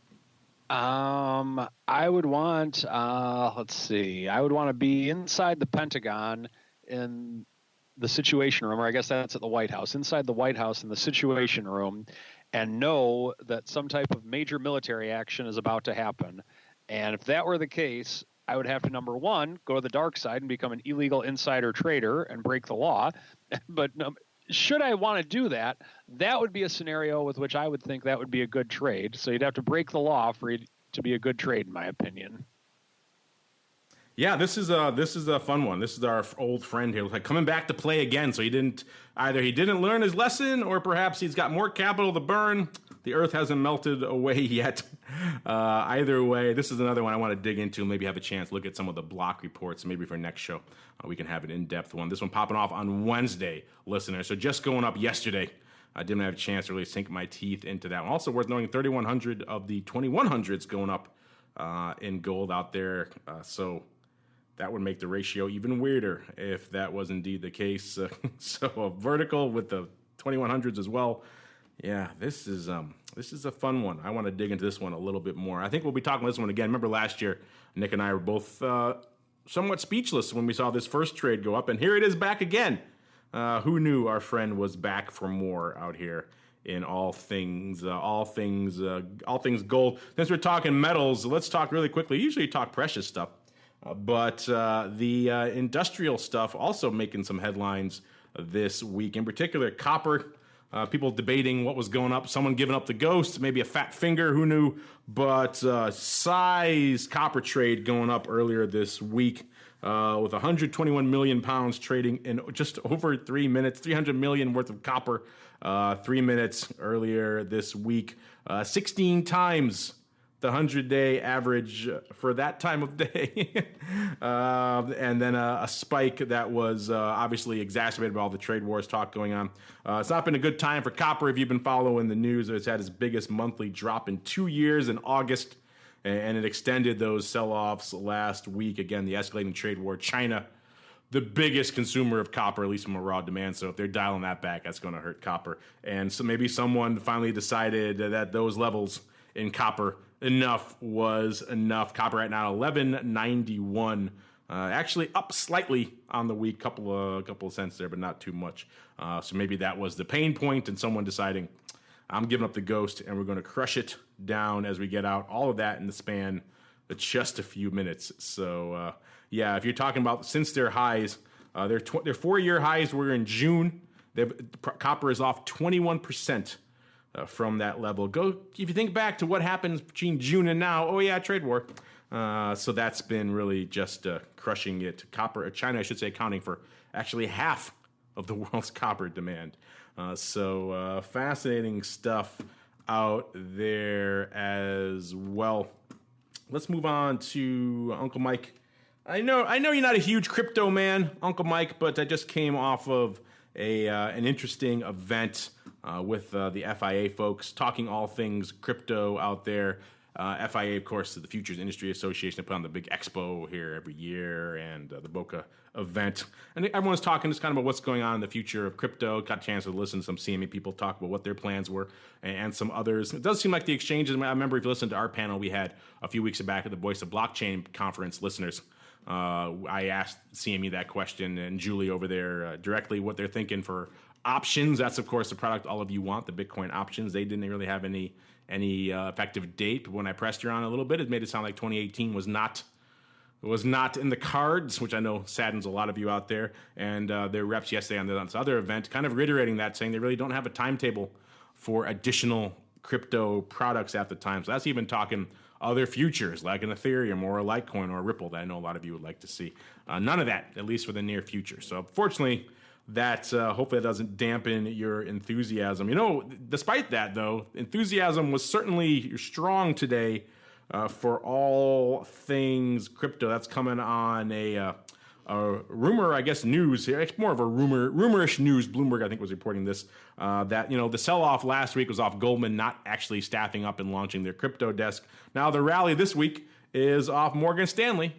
I would want, let's see, I would want to be inside the Pentagon in the Situation Room, or I guess that's at the White House, inside the White House in the Situation Room, and know that some type of major military action is about to happen. And if that were the case, I would have to, number one, go to the dark side and become an illegal insider trader and break the law. But should I want to do that, that would be a scenario with which I would think that would be a good trade. So you'd have to break the law for it to be a good trade, in my opinion. Yeah, this is a fun one. This is our old friend here, like coming back to play again. So he didn't learn his lesson, or perhaps he's got more capital to burn. The Earth hasn't melted away yet. Either way, this is another one I want to dig into. Maybe have a chance to look at some of the block reports. Maybe for next show, we can have an in-depth one. This one popping off on Wednesday, listeners. So just going up yesterday. I didn't have a chance to really sink my teeth into that one. Also worth knowing, 3,100 of the 2,100s going up in gold out there. So that would make the ratio even weirder if that was indeed the case. So a vertical with the 2,100s as well. Yeah, this is a fun one. I want to dig into this one a little bit more. I think we'll be talking about this one again. Remember last year, Nick and I were both somewhat speechless when we saw this first trade go up, and here it is back again. Who knew our friend was back for more out here in all things gold. Since we're talking metals, let's talk really quickly. Usually talk precious stuff, but the industrial stuff also making some headlines this week. In particular, copper. People debating what was going up. Someone giving up the ghost, maybe a fat finger, who knew? But size copper trade going up earlier this week. With 121 million pounds trading in just over 3 minutes, 300 million worth of copper, 3 minutes earlier this week, 16 times the 100-day average for that time of day. And then a spike that was obviously exacerbated by all the trade wars talk going on. It's not been a good time for copper if you've been following the news. It's had its biggest monthly drop in 2 years in August. And it extended those sell-offs last week. Again, the escalating trade war. China, the biggest consumer of copper, at least from a raw demand. So if they're dialing that back, that's going to hurt copper. And so maybe someone finally decided that those levels in copper, enough was enough. Copper right now, 11.91. Actually up slightly on the week, couple of cents there, but not too much. So maybe that was the pain point, and someone deciding, I'm giving up the ghost, and we're going to crush it down as we get out. All of that in the span of just a few minutes. So, yeah, if you're talking about since their highs, their 4-year highs were in June. Copper is off 21% from that level. If you think back to what happens between June and now, oh, yeah, trade war. So that's been really just crushing it. China, I should say, accounting for actually half of the world's copper demand. So fascinating stuff out there as well. Let's move on to Uncle Mike. I know you're not a huge crypto man, Uncle Mike, but I just came off of an interesting event with the FIA folks talking all things crypto out there. FIA, of course, is the Futures Industry Association. They put on the big expo here every year, and the Boca event. And everyone's talking just kind of about what's going on in the future of crypto. Got a chance to listen to some CME people talk about what their plans were, and some others. It does seem like the exchanges, I remember if you listened to our panel we had a few weeks back at the Voice of Blockchain conference, listeners, I asked CME that question, and Julie over there directly what they're thinking for options. That's, of course, the product all of you want, the Bitcoin options. They didn't really have any effective date. But when I pressed her on a little bit, it made it sound like 2018 was not in the cards, which I know saddens a lot of you out there. And their reps yesterday on this other event kind of reiterating that, saying they really don't have a timetable for additional crypto products at the time. So that's even talking other futures like an Ethereum or a Litecoin or a Ripple that I know a lot of you would like to see. None of that, at least for the near future. So fortunately, that hopefully that doesn't dampen your enthusiasm. Despite that, though, enthusiasm was certainly strong today for all things crypto. That's coming on a rumor, I guess, news here. It's more of a rumorish news. Bloomberg, I think, was reporting this, that, the sell-off last week was off Goldman not actually staffing up and launching their crypto desk. Now the rally this week is off Morgan Stanley.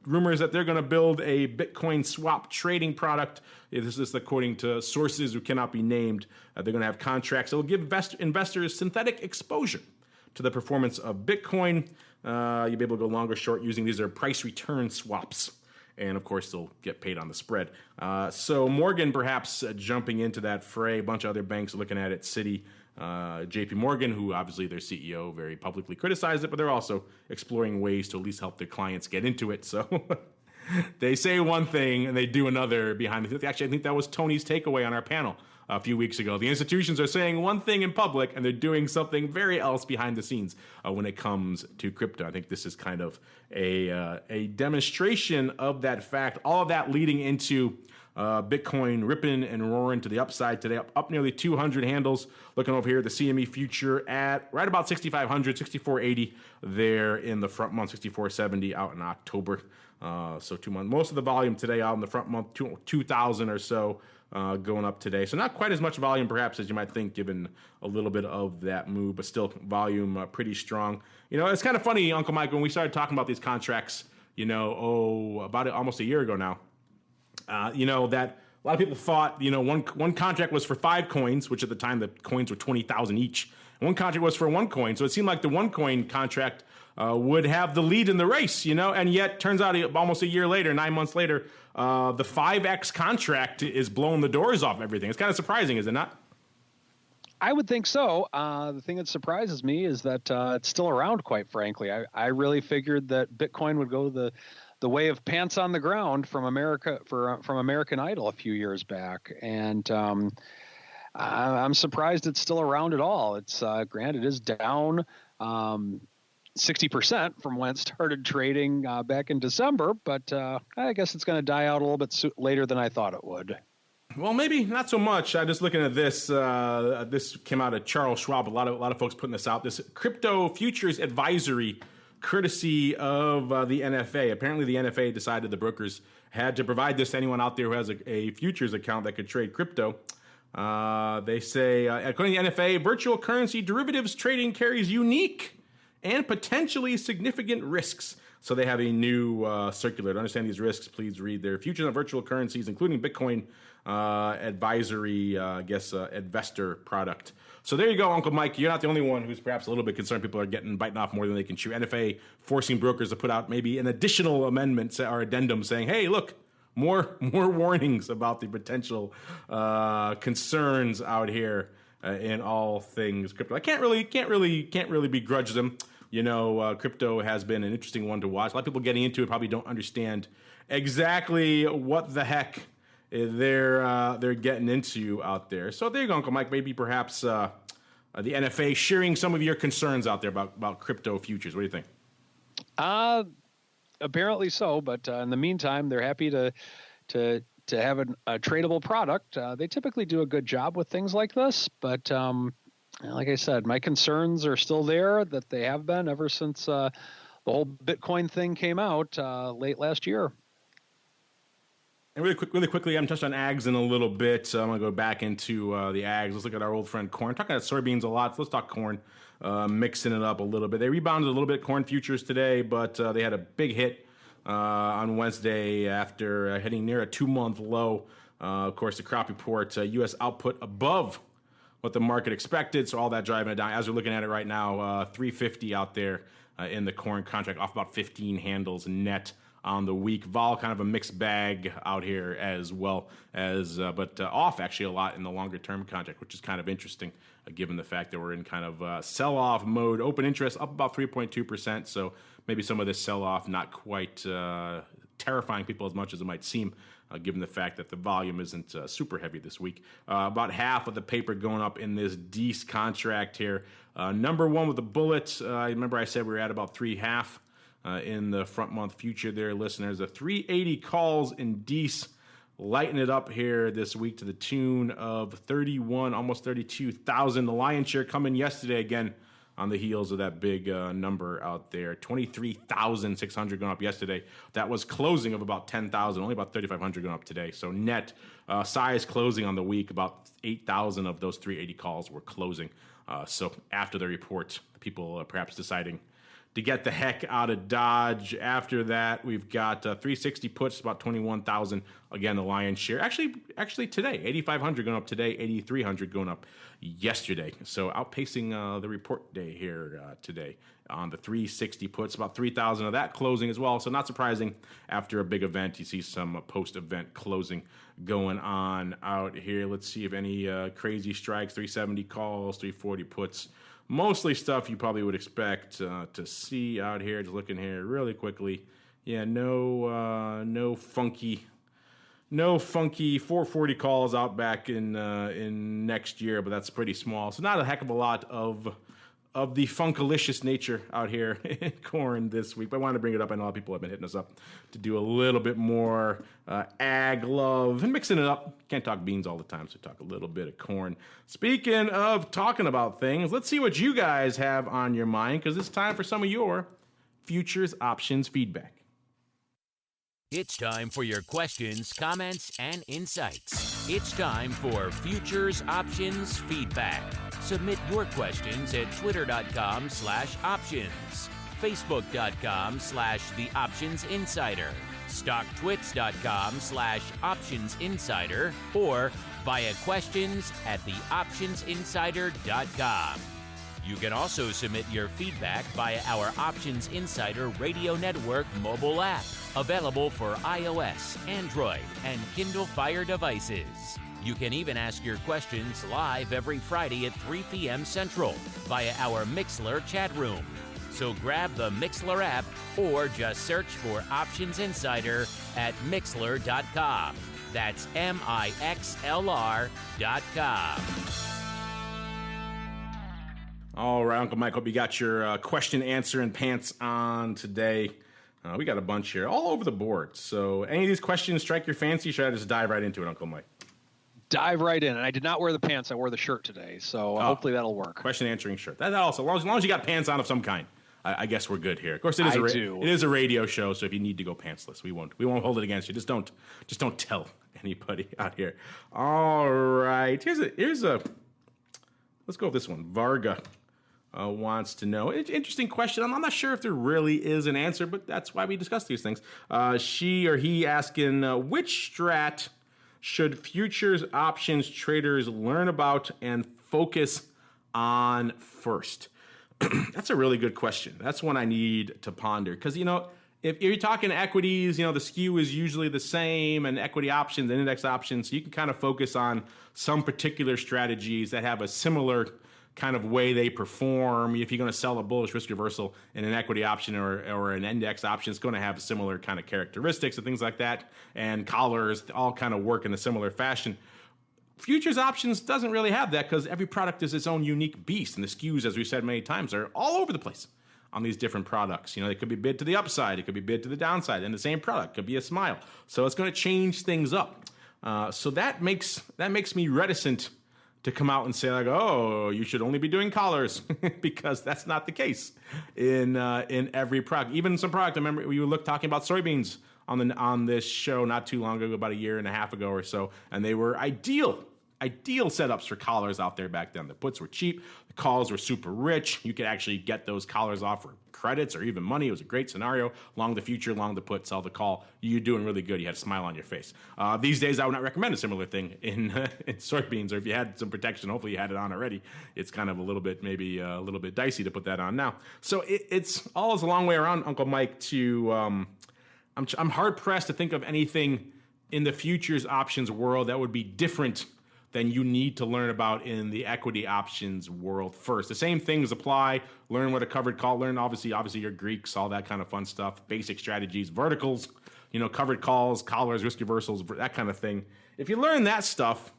Rumors that they're going to build a Bitcoin swap trading product. This is according to sources who cannot be named. They're going to have contracts that will give investors synthetic exposure to the performance of Bitcoin. You'll be able to go long or short using these are price return swaps. And, of course, they'll get paid on the spread. So Morgan perhaps jumping into that fray. A bunch of other banks are looking at it. Citi, JP Morgan, who obviously their CEO very publicly criticized it, but they're also exploring ways to at least help their clients get into it. So they say one thing and they do another behind the scenes. Actually, I think that was Tony's takeaway on our panel a few weeks ago. The institutions are saying one thing in public and they're doing something very else behind the scenes when it comes to crypto. I think this is kind of a demonstration of that fact. All of that leading into Bitcoin ripping and roaring to the upside today, up nearly 200 handles. Looking over here, the CME future at right about 6,500, 6,480 there in the front month, 6,470 out in October. So 2 months. Most of the volume today out in the front month, 2,000 or so going up today. So not quite as much volume perhaps as you might think given a little bit of that move, but still volume pretty strong. You know, it's kind of funny, Uncle Mike, when we started talking about these contracts, about almost a year ago now, that a lot of people thought, one contract was for 5 coins, which at the time the coins were 20,000 each. And one contract was for 1 coin. So it seemed like the 1 coin contract would have the lead in the race, and yet turns out almost a year later, 9 months later, the 5X contract is blowing the doors off everything. It's kind of surprising, is it not? I would think so. The thing that surprises me is that it's still around, quite frankly. I really figured that Bitcoin would go the way of pants on the ground from American Idol a few years back. And I'm surprised it's still around at all. It's granted, it is down 60% from when it started trading back in December, but I guess it's going to die out a little bit later than I thought it would. Well, maybe not so much. I'm just looking at this. This came out of Charles Schwab. A lot of folks putting this out. This crypto futures advisory, courtesy of the NFA. Apparently, the NFA decided the brokers had to provide this to anyone out there who has a futures account that could trade crypto. They say, according to the NFA, virtual currency derivatives trading carries unique and potentially significant risks. So they have a new circular. To understand these risks, please read their futures on virtual currencies, including Bitcoin advisory, investor product. So there you go, Uncle Mike. You're not the only one who's perhaps a little bit concerned people are biting off more than they can chew. NFA forcing brokers to put out maybe an additional amendment or addendum saying, hey, look, more warnings about the potential concerns out here in all things crypto. I can't really begrudge them. Crypto has been an interesting one to watch. A lot of people getting into it probably don't understand exactly what the heck they're getting into out there. So there you go, Uncle Mike. Maybe perhaps the NFA sharing some of your concerns out there about crypto futures. What do you think? Apparently so, but in the meantime, they're happy to have a tradable product. They typically do a good job with things like this, but like I said, my concerns are still there, that they have been ever since the whole Bitcoin thing came out late last year. And really quickly, I'm touched on ags in a little bit. So I'm going to go back into the ags. Let's look at our old friend corn. Talking about soybeans a lot. So let's talk corn, mixing it up a little bit. They rebounded a little bit, corn futures today, but they had a big hit on Wednesday after hitting near a 2-month low. Of course, the crop report, U.S. output above what the market expected. So all that driving it down. As we're looking at it right now, 350 out there in the corn contract, off about 15 handles net on the week. Vol kind of a mixed bag out here as well but off actually a lot in the longer term contract, which is kind of interesting given the fact that we're in kind of sell-off mode. Open interest up about 3.2%. So maybe some of this sell-off not quite terrifying people as much as it might seem, given the fact that the volume isn't super heavy this week. About half of the paper going up in this DEES contract here. Number one with the bullet. I remember I said we were at about 3.5 in the front month future there, listeners. The 380 calls in DEES lighting it up here this week to the tune of 31, almost 32,000. The lion's share coming yesterday again on the heels of that big number out there. 23,600 going up yesterday. That was closing of about 10,000, only about 3,500 going up today. So net size closing on the week, about 8,000 of those 380 calls were closing. So after the report, people perhaps deciding to get the heck out of Dodge. After that, we've got 360 puts, about 21,000. Again, the lion's share. Actually today, 8,500 going up today, 8,300 going up yesterday. So outpacing the report day here today on the 360 puts, about 3,000 of that closing as well. So not surprising, after a big event, you see some post-event closing going on out here. Let's see if any crazy strikes, 370 calls, 340 puts. Mostly stuff you probably would expect to see out here. Just looking here really quickly. Yeah, no funky 440 calls out back in next year, but that's pretty small. So not a heck of a lot of of the funkalicious nature out here in corn this week. But I wanted to bring it up. I know a lot of people have been hitting us up to do a little bit more ag love and mixing it up. Can't talk beans all the time, so talk a little bit of corn. Speaking of talking about things, let's see what you guys have on your mind, because it's time for some of your futures options feedback. It's time for your questions, comments, and insights. It's time for Futures Options Feedback. Submit your questions at twitter.com/options, facebook.com/theoptionsinsider, stocktwits.com/optionsinsider, or via questions@theoptionsinsider.com. You can also submit your feedback via our Options Insider Radio Network mobile app, available for iOS, Android, and Kindle Fire devices. You can even ask your questions live every Friday at 3 p.m. Central via our Mixlr chat room. So grab the Mixlr app or just search for Options Insider at Mixlr.com. That's MIXLR.com. All right, Uncle Mike, hope you got your question answering pants on today. We got a bunch here all over the board. So any of these questions strike your fancy? Should I just dive right into it, Uncle Mike? Dive right in. And I did not wear the pants. I wore the shirt today. So hopefully that'll work. Question answering shirt. That also, as long as you got pants on of some kind, I guess we're good here. Of course, it is a radio show, so if you need to go pantsless, we won't hold it against you. Just don't tell anybody out here. All right. Here's a let's go with this one. Varga wants to know. Interesting question. I'm not sure if there really is an answer, but that's why we discuss these things. She or he asking, which strat should futures options traders learn about and focus on first? That's a really good question. That's one I need to ponder, because, if you're talking equities, the skew is usually the same, and equity options and index options, so you can kind of focus on some particular strategies that have a similar kind of way they perform. If you're going to sell a bullish risk reversal in an equity option or an index option, it's going to have similar kind of characteristics and things like that. And collars all kind of work in a similar fashion. Futures options doesn't really have that, because every product is its own unique beast. And the skews, as we've said many times, are all over the place on these different products. They could be bid to the upside. It could be bid to the downside. And the same product could be a smile. So it's going to change things up. So that makes me reticent to come out and say, like, oh, you should only be doing collars, because that's not the case in every product. Even some product, I remember we were talking about soybeans on this show not too long ago, about a year and a half ago or so, and they were ideal setups for collars out there back then. The puts were cheap, the calls were super rich. You could actually get those collars off for credits or even money. It was a great scenario. Long the future, long the put, sell the call. You're doing really good. You had a smile on your face. These days, I would not recommend a similar thing in soybeans, or if you had some protection, hopefully you had it on already. It's kind of maybe a little bit dicey to put that on now. So it's all is a long way around, Uncle Mike, to I'm hard pressed to think of anything in the futures options world that would be different than you need to learn about in the equity options world first. The same things apply. Learn what a covered call, learn obviously your Greeks, all that kind of fun stuff, basic strategies, verticals, covered calls, collars, risk reversals, that kind of thing. If you learn that stuff,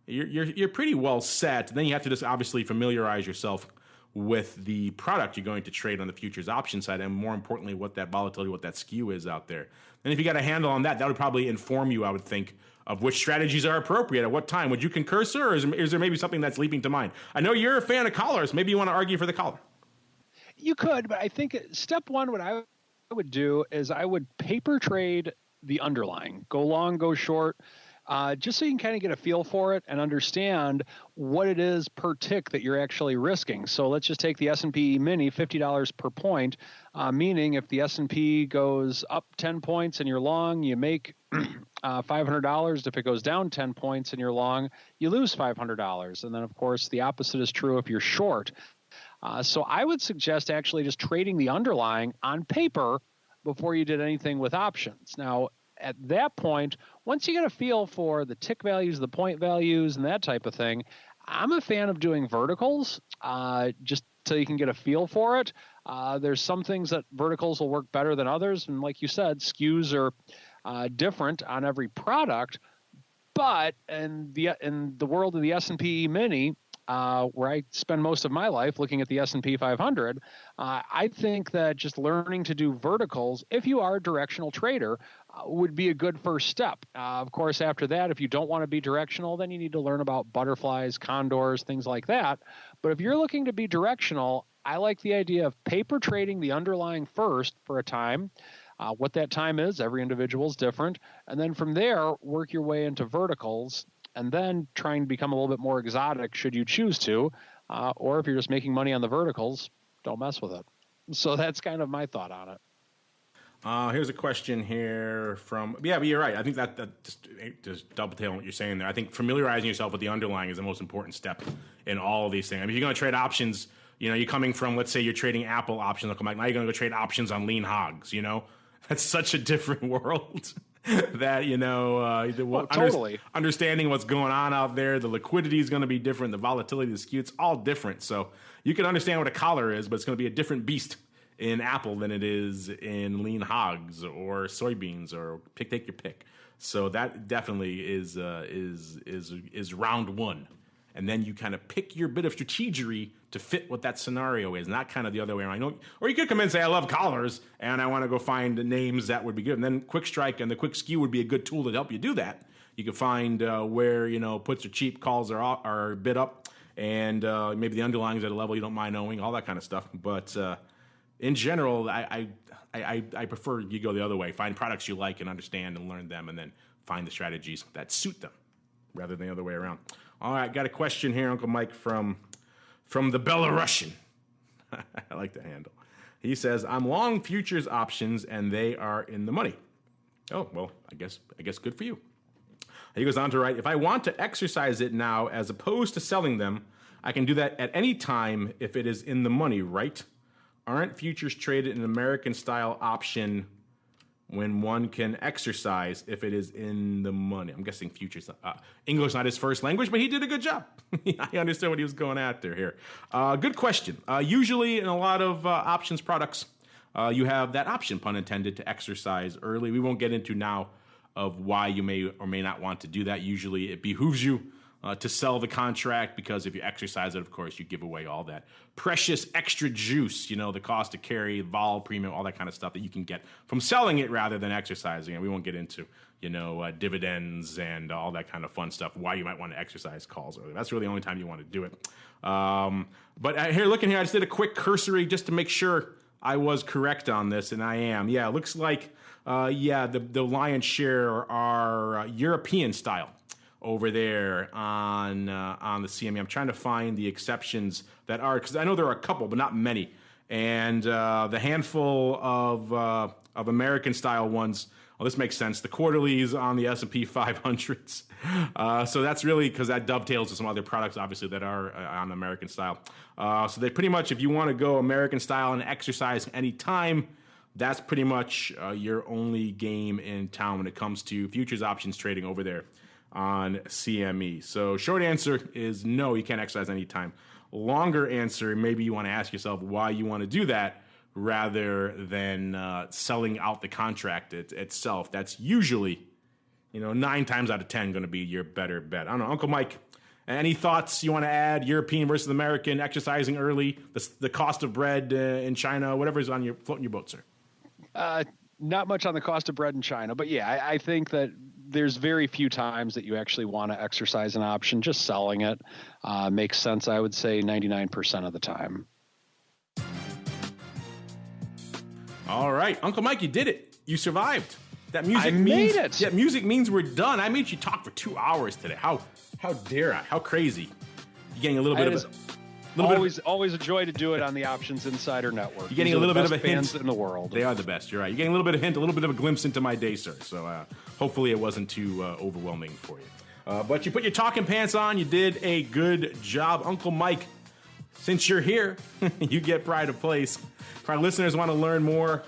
you're pretty well set. Then you have to just obviously familiarize yourself with the product you're going to trade on the futures option side, and more importantly, what that volatility, what that skew is out there. And if you got a handle on that would probably inform you, I would think, of which strategies are appropriate at what time. Would you concur, sir, or is there maybe something that's leaping to mind? I know you're a fan of collars. Maybe you want to argue for the collar. You could, but I think step one, what I would do is I would paper trade the underlying. Go long, go short, just so you can kind of get a feel for it and understand what it is per tick that you're actually risking. So let's just take the S&P mini, $50 per point, meaning if the S&P goes up 10 points and you're long, you make $500. If it goes down 10 points and you're long, you lose $500. And then, of course, the opposite is true if you're short. So I would suggest actually just trading the underlying on paper before you did anything with options. Now, at that point, once you get a feel for the tick values, the point values, and that type of thing, I'm a fan of doing verticals just so you can get a feel for it. There's some things that verticals will work better than others. And like you said, skews are different on every product. But in the world of the S&P Mini, where I spend most of my life looking at the S&P 500, I think that just learning to do verticals, if you are a directional trader, would be a good first step. Of course, after that, if you don't want to be directional, then you need to learn about butterflies, condors, things like that. But if you're looking to be directional, I like the idea of paper trading the underlying first for a time. What that time is, every individual is different. And then from there, work your way into verticals and then try and become a little bit more exotic should you choose to. Or if you're just making money on the verticals, don't mess with it. So that's kind of my thought on it. Here's a question here from, but you're right. I think that just dovetailing what you're saying there. I think familiarizing yourself with the underlying is the most important step in all of these things. I mean, if you're going to trade options, you're coming from, let's say you're trading Apple options. Now you're going to go trade options on lean hogs, That's such a different world that, totally. Understanding what's going on out there, the liquidity is going to be different, the volatility, the skew, it's all different. So you can understand what a collar is, but it's going to be a different beast in Apple than it is in lean hogs or soybeans or take your pick. So that definitely is round one. And then you kind of pick your bit of strategery to fit what that scenario is, not kind of the other way around. Or you could come in and say, I love collars, and I want to go find the names that would be good. And then quick strike and the quick skew would be a good tool to help you do that. You can find where, puts are cheap, calls are bid up, and maybe the underlying is at a level you don't mind knowing, all that kind of stuff. But in general, I prefer you go the other way. Find products you like and understand and learn them, and then find the strategies that suit them rather than the other way around. All right, got a question here, Uncle Mike, from the BelaRussian. I like the handle. He says, I'm long futures options, and they are in the money. Oh, well, I guess good for you. He goes on to write, if I want to exercise it now as opposed to selling them, I can do that at any time if it is in the money, right? Aren't futures traded in American-style option when one can exercise if it is in the money? I'm guessing futures. English not his first language, but he did a good job. I understand what he was going after here. Good question. Usually in a lot of options products, you have that option, pun intended, to exercise early. We won't get into now of why you may or may not want to do that. Usually it behooves you to sell the contract, because if you exercise it, of course, you give away all that precious extra juice, the cost to carry, vol premium, all that kind of stuff that you can get from selling it rather than exercising it. We won't get into, dividends and all that kind of fun stuff, why you might want to exercise calls early. That's really the only time you want to do it. But looking here, I just did a quick cursory just to make sure I was correct on this, and I am. Yeah, it looks like, the lion's share are European style over there on the CME. I'm trying to find the exceptions that are, because I know there are a couple, but not many. And the handful of American style ones, well, this makes sense. The quarterlies on the S&P 500s. So that's really because that dovetails to some other products, obviously, that are on American style. So they pretty much, if you want to go American style and exercise any time, that's pretty much your only game in town when it comes to futures options trading over there on CME. So short answer is no, you can't exercise anytime. Longer answer, maybe you want to ask yourself why you want to do that rather than selling out the contract itself. That's usually, 9 times out of 10 going to be your better bet. I don't know, Uncle Mike, any thoughts you want to add? European versus American, exercising early, the cost of bread in China, whatever's floating your boat, sir. Not much on the cost of bread in China, but yeah, I think that there's very few times that you actually want to exercise an option. Just selling it makes sense, I would say 99% of the time. All right, Uncle Mike, you did it. You survived. That music made it. Yeah, music means we're done. I made you talk for 2 hours today. How dare I? How crazy? You're getting a little bit of always a joy to do it on the Options Insider Network. You're getting a little bit of a hint. Fans in the world. They are the best. You're right. You're getting a little bit of hint, a little bit of a glimpse into my day, sir. So hopefully it wasn't too overwhelming for you. But you put your talking pants on. You did a good job, Uncle Mike. Since you're here, you get pride of place. If our listeners want to learn more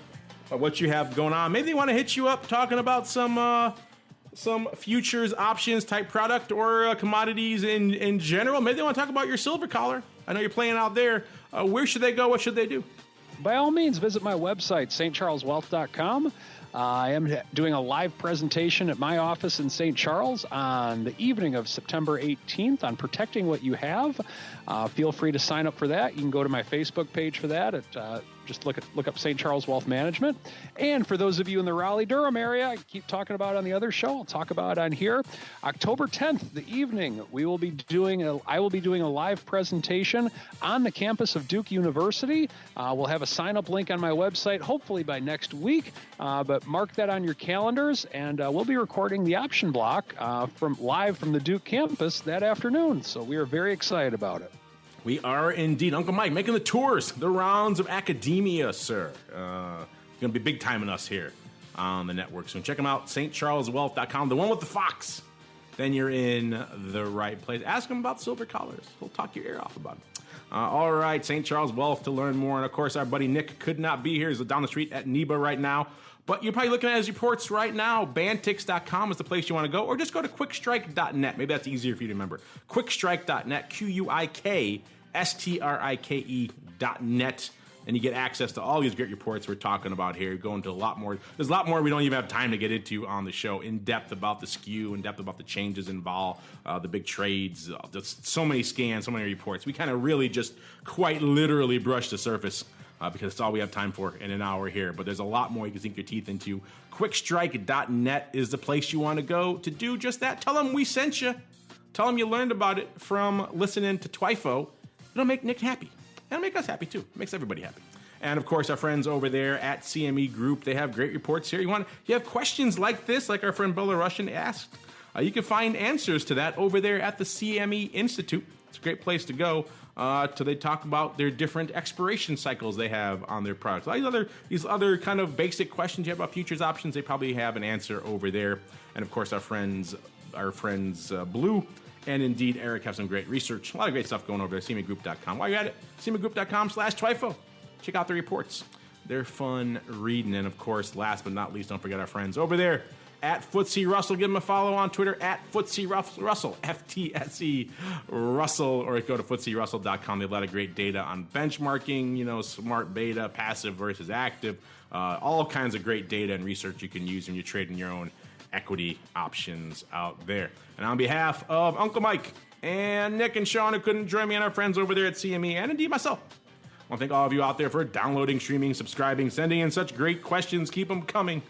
about what you have going on, maybe they want to hit you up talking about some futures options type product or commodities in general. Maybe they want to talk about your silver collar. I know you're playing out there. Where should they go? What should they do? By all means, visit my website, stcharleswealth.com. I am doing a live presentation at my office in St. Charles on the evening of September 18th on protecting what you have. Feel free to sign up for that. You can go to my Facebook page for that. Just look up St. Charles Wealth Management. And for those of you in the Raleigh-Durham area, I keep talking about on the other show, I'll talk about on here. October 10th, the evening, I will be doing a live presentation on the campus of Duke University. We'll have a sign-up link on my website, hopefully by next week. But mark that on your calendars, and we'll be recording the option block live from the Duke campus that afternoon. So we are very excited about it. We are indeed. Uncle Mike making the tours, the rounds of academia, sir. It's going to be big time in us here on the network. So check them out, stcharleswealth.com, the one with the fox. Then you're in the right place. Ask him about silver collars. He'll talk your ear off about it. All right, St. Charles Wealth to learn more. And, of course, our buddy Nick could not be here. He's down the street at NEBA right now. But you're probably looking at his reports right now. Bantix.com is the place you want to go. Or just go to quickstrike.net. Maybe that's easier for you to remember. Quickstrike.net, QUIKSTRIKE.net. And you get access to all these great reports we're talking about here. Go into a lot more. There's a lot more we don't even have time to get into on the show. In depth about the skew, in depth about the changes involved, the big trades. Just so many scans, so many reports. We kind of really just quite literally brush the surface because it's all we have time for in an hour here. But there's a lot more you can sink your teeth into. Quickstrike.net is the place you want to go to do just that. Tell them we sent you. Tell them you learned about it from listening to Twifo. It'll make Nick happy. It'll make us happy, too. It makes everybody happy. And, of course, our friends over there at CME Group, they have great reports here. You have questions like this, like our friend BelaRussian asked, you can find answers to that over there at the CME Institute. It's a great place to go till they talk about their different expiration cycles they have on their products. These other kind of basic questions you have about futures options, they probably have an answer over there. And, of course, our friends Blue and indeed Eric have some great research. A lot of great stuff going over there, CMEGroup.com. While you're at it, CMEGroup.com/Twifo. Check out the reports. They're fun reading. And, of course, last but not least, don't forget our friends over there at FTSE Russell. Give them a follow on Twitter at FTSE Russell, FTSE Russell, or go to FTSERussell.com. They have a lot of great data on benchmarking, smart beta, passive versus active, all kinds of great data and research you can use when you're trading your own equity options out there. And on behalf of Uncle Mike and Nick and Sean, who couldn't join me, and our friends over there at CME, and indeed myself, I want to thank all of you out there for downloading, streaming, subscribing, sending in such great questions. Keep them coming.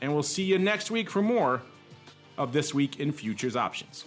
And we'll see you next week for more of This Week in Futures Options.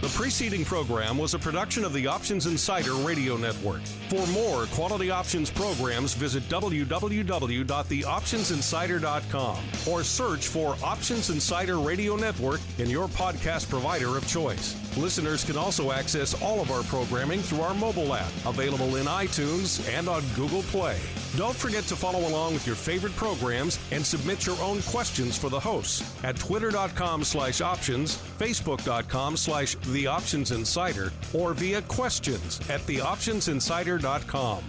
The preceding program was a production of the Options Insider Radio Network. For more quality options programs, visit www.theoptionsinsider.com or search for Options Insider Radio Network in your podcast provider of choice. Listeners can also access all of our programming through our mobile app, available in iTunes and on Google Play. Don't forget to follow along with your favorite programs and submit your own questions for the hosts at twitter.com/options, facebook.com/theoptionsinsider, or via questions at theoptionsinsider.com.